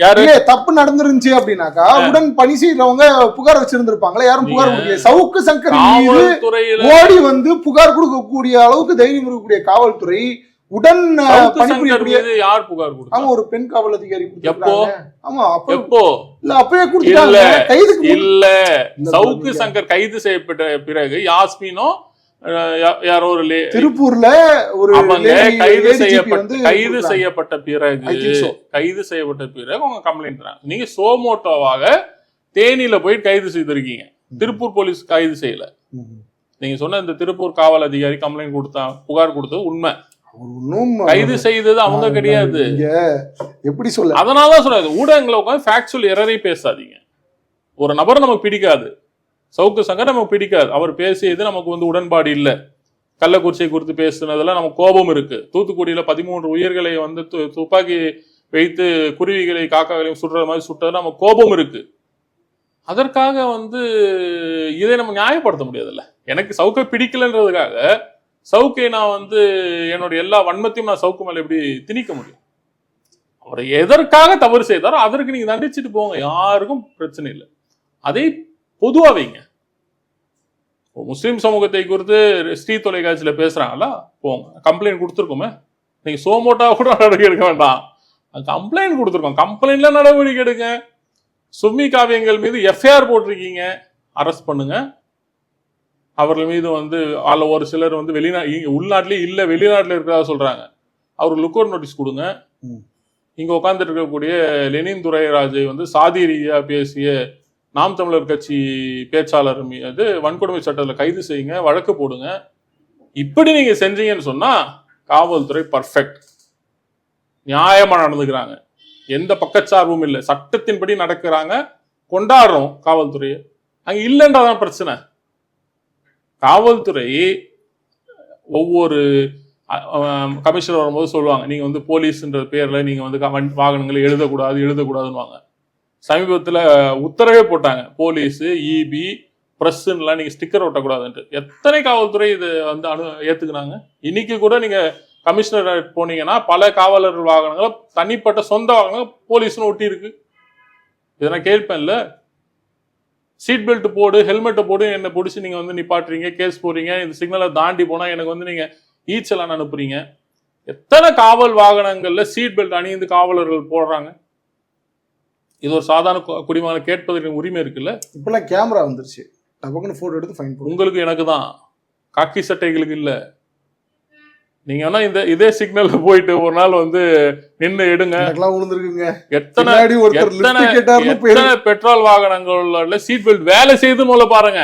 யாரு தப்பு நடந்துருந்துச்சு அப்படின்னாக்கா உடன் பணி செய்யறவங்க புகார் வச்சிருந்திருப்பாங்களா? யாரும் புகார் கொடுக்கல. சவுக்கு சங்கர் துறையில ஓடி வந்து புகார் கொடுக்கக்கூடிய அளவுக்கு தைரியம் இருக்கக்கூடிய காவல்துறை உடன் பணிபுரியக்கூடிய யார் புகார் கொடுத்தாங்க? ஆமா, ஒரு பெண் காவல் அதிகாரி. எப்போ? ஆமா, எப்போ? இல்ல அப்பவே கொடுத்தாங்க. கைதுக்கு இல்ல, சவுக்கு சங்கர் கைது செய்யப்பட்ட பிறகு யாஸ்மினோ யாரோ ஒரு திருப்பூர்ல ஒரு கைது செய்யப்பட்ட பிறகு அவங்க கம்ப்ளைண்ட் தராங்க. நீங்க சோமோட்டோவாக தேனியில போய் கைது செய்திருக்கீங்க. திருப்பூர் போலீஸ் கைது செய்யல. நீங்க சொன்ன இந்த திருப்பூர் காவல் அதிகாரி கம்ப்ளைண்ட் புகார் கொடுத்தது உண்மை. கைது செய்தது அவங்க கிடையாது. எப்படி சொல்ல? அதனாலதான் சொல்றாரு, ஊடகங்களை உட்காந்து ஃபேக்சுவல் எரரை பேசாதீங்க. ஒரு நபர் நமக்கு பிடிக்காது, சவுக்கு சங்கர் நமக்கு பிடிக்காது, அவர் பேசியது நமக்கு வந்து உடன்பாடு இல்லை, கள்ளக்குறிச்சியை குறித்து பேசுனதுல நமக்கு கோபம் இருக்கு, தூத்துக்குடியில 13 உயிர்களை வந்து துப்பாக்கி வைத்து குருவிகளை காக்காக்களையும் சுடுற மாதிரி சுட்டது நமக்கு கோபம் இருக்கு. அதற்காக வந்து இதை நம்ம நியாயப்படுத்த முடியாதுல்ல. எனக்கு சவுக்கை பிடிக்கலன்றதுக்காக சவுக்கை நான் வந்து என்னுடைய எல்லா வன்மத்தையும் நான் சவுக்கு மேல எப்படி திணிக்க முடியும்? அவர் எதற்காக தவறு செய்தாரோ அதற்கு நீங்க தண்டிச்சுட்டு போங்க, யாருக்கும் பிரச்சனை இல்லை. அதை பொதுவா வைங்க. முஸ்லிம் சமூகத்தை குறித்து ஸ்ரீ தொலைக்காட்சியில பேசுறாங்களா, போங்க, கம்ப்ளைண்ட் கொடுத்துருக்கோமே. நீங்க சோமோட்டா கூட நடவடிக்கை எடுக்க வேண்டாம், கம்ப்ளைண்ட் கொடுத்துருக்கோம், கம்ப்ளைண்ட்ல நடவடிக்கை எடுங்க. சும்மி காவியங்கள் மீது எஃப்ஐஆர் போட்டிருக்கீங்க, அரெஸ்ட் பண்ணுங்க. அவர்கள் மீது வந்து ஒரு சிலர் வந்து உள்நாட்டிலேயே இல்ல வெளிநாட்டில் இருக்கிறதா சொல்றாங்க, அவருக்கு லுக் அவுட் நோட்டீஸ் கொடுங்க. இங்க உட்கார்ந்துட்டு இருக்கக்கூடிய லெனின் துரைராஜை வந்து சாதி ரீதியா பேசிய நாம் தமிழர் கட்சி பேச்சாளர் மீது வன்கொடுமை சட்டத்தில் கைது செய்யுங்க, வழக்கு போடுங்க. இப்படி நீங்க செஞ்சீங்கன்னு சொன்னா காவல்துறை பர்ஃபெக்ட், நியாயமா நடந்துக்கிறாங்க, எந்த பக்கச்சார்பும் இல்லை, சட்டத்தின்படி நடக்கிறாங்க, கொண்டாடுறோம் காவல்துறையை. அங்க இல்லைன்றதான் பிரச்சனை. காவல்துறை ஒவ்வொரு கமிஷனர் வரும்போது சொல்லுவாங்க, நீங்க வந்து போலீஸ்ன்ற பேர்ல நீங்க வந்து வாகனங்களை எழுதக்கூடாதுன்னு. சமீபத்துல உத்தரவே போட்டாங்க, போலீஸ், இபி, பிரஸ்லாம் நீங்க ஸ்டிக்கர் ஒட்டக்கூடாதுன்ட்டு. எத்தனை காவல்துறை இது வந்து ஏத்துக்கினாங்க? இன்னைக்கு கூட நீங்க கமிஷனர் போனீங்கன்னா பல காவலர்கள் வாகனங்களை தனிப்பட்ட சொந்த வாகனங்கள் போலீஸ்னு ஒட்டி இருக்கு. இதை நான் கேட்பேன்ல, சீட் பெல்ட் போடு, ஹெல்மெட்டை போடு, என்னை பிடிச்சி நீங்க வந்து நிப்பாட்டுறீங்க, கேஸ் போடுறீங்க, இந்த சிக்னலை தாண்டி போனா எனக்கு வந்து நீங்க ஈச்சலான் அனுப்புறீங்க. எத்தனை காவல் வாகனங்கள்ல சீட் பெல்ட் அணிந்து காவலர்கள் போடுறாங்க? இது ஒரு சாதாரண குடிமகனை கேட்பதற்கு உரிமை இருக்குல்ல. இப்பெல்லாம் கேமரா வந்துருச்சு, போட்டோ எடுத்து ஃபைன் போடுங்க. உங்களுக்கு எனக்கு தான், காக்கி சட்டைகளுக்கு இல்ல. நீங்க வேணா இதே சிக்னல்ல போயிட்டு ஒரு நாள் வந்து நின்று எடுங்க. எத்தனை பெட்ரோல் வாகனங்கள்ல சீட் பெல்ட் வேலை செய்து போல பாருங்க.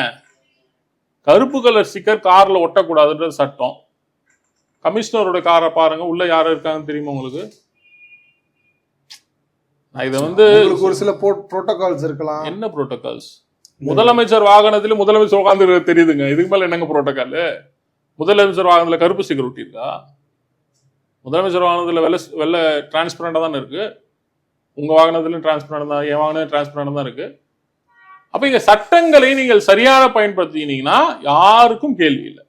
கருப்பு கலர் ஸ்டிக்கர் கார்ல ஒட்டக்கூடாதுன்ற சட்டம். கமிஷனரோட காரை பாருங்க, உள்ள யாரும் இருக்காங்கன்னு தெரியுமா உங்களுக்கு? இதை வந்து ஒரு சில புரோட்டோகால்ஸ் இருக்கலாம். என்ன புரோட்டோகால்ஸ்? முதலமைச்சர் வாகனத்துல முதலமைச்சர் உட்கார்ந்து தெரியுதுங்க, இதுக்கு மேல என்னங்க புரோட்டோகால்? முதலமைச்சர் வாகனத்துல கருப்பு ஸ்டிக்கர் ஒட்டியிருக்கா? முதலமைச்சர் வாகனத்துல வெள்ளை டிரான்ஸ்பரண்டா தானே இருக்கு. உங்க வாகனத்திலும் டிரான்ஸ்பரண்ட் தான், என் வாகனம் டிரான்ஸ்பரண்ட் தான் இருக்கு. அப்ப இங்க சட்டங்களை நீங்கள் சரியாக பயன்படுத்தினீங்கன்னா யாருக்கும் கேள்வி இல்லை.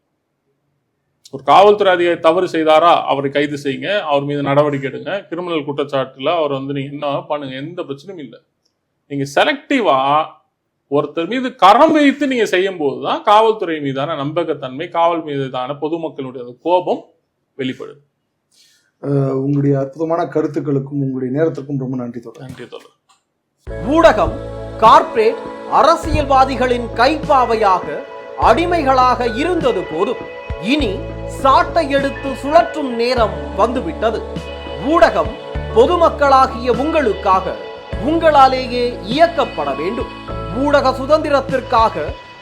ஒரு காவல்துறை அதிகாரி தவறு செய்தாரா, அவரை கைது செய்யுங்க, அவர் மீது நடவடிக்கை எடுங்க. கிரிமினல் குற்றச்சாட்டுல அவர் வந்து நீங்க என்ன பண்ணுங்க, எந்த பிரச்சனையும் இல்லை. நீங்க செலக்டிவா ஒருத்தர் மீது கரம் வைத்து நீங்க செய்யும் போதுதான் காவல்துறை மீதான நம்பகத்தன்மை, காவல் மீதான பொதுமக்களுடைய கோபம் வெளிப்படுது. உங்களுடைய அற்புதமான கருத்துக்களுக்கும் உங்களுடைய நேரத்துக்கும் ரொம்ப நன்றி தொடர். நன்றி தொடர். ஊடகம் கார்ப்பரேட் அரசியல்வாதிகளின் கைப்பாவையாக அடிமைகளாக இருந்தது போதும். இனி சாட்டை எடுத்து சுழற்றும் நேரம் வந்துவிட்டது. ஊடகம் பொதுமக்களாகிய உங்களுக்காக உங்களாலேயே இயக்கப்பட வேண்டும். ஊடக சுதந்திரத்திற்காக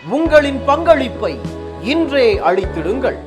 உங்களின் பங்களிப்பை இன்றே அளித்திடுங்கள்.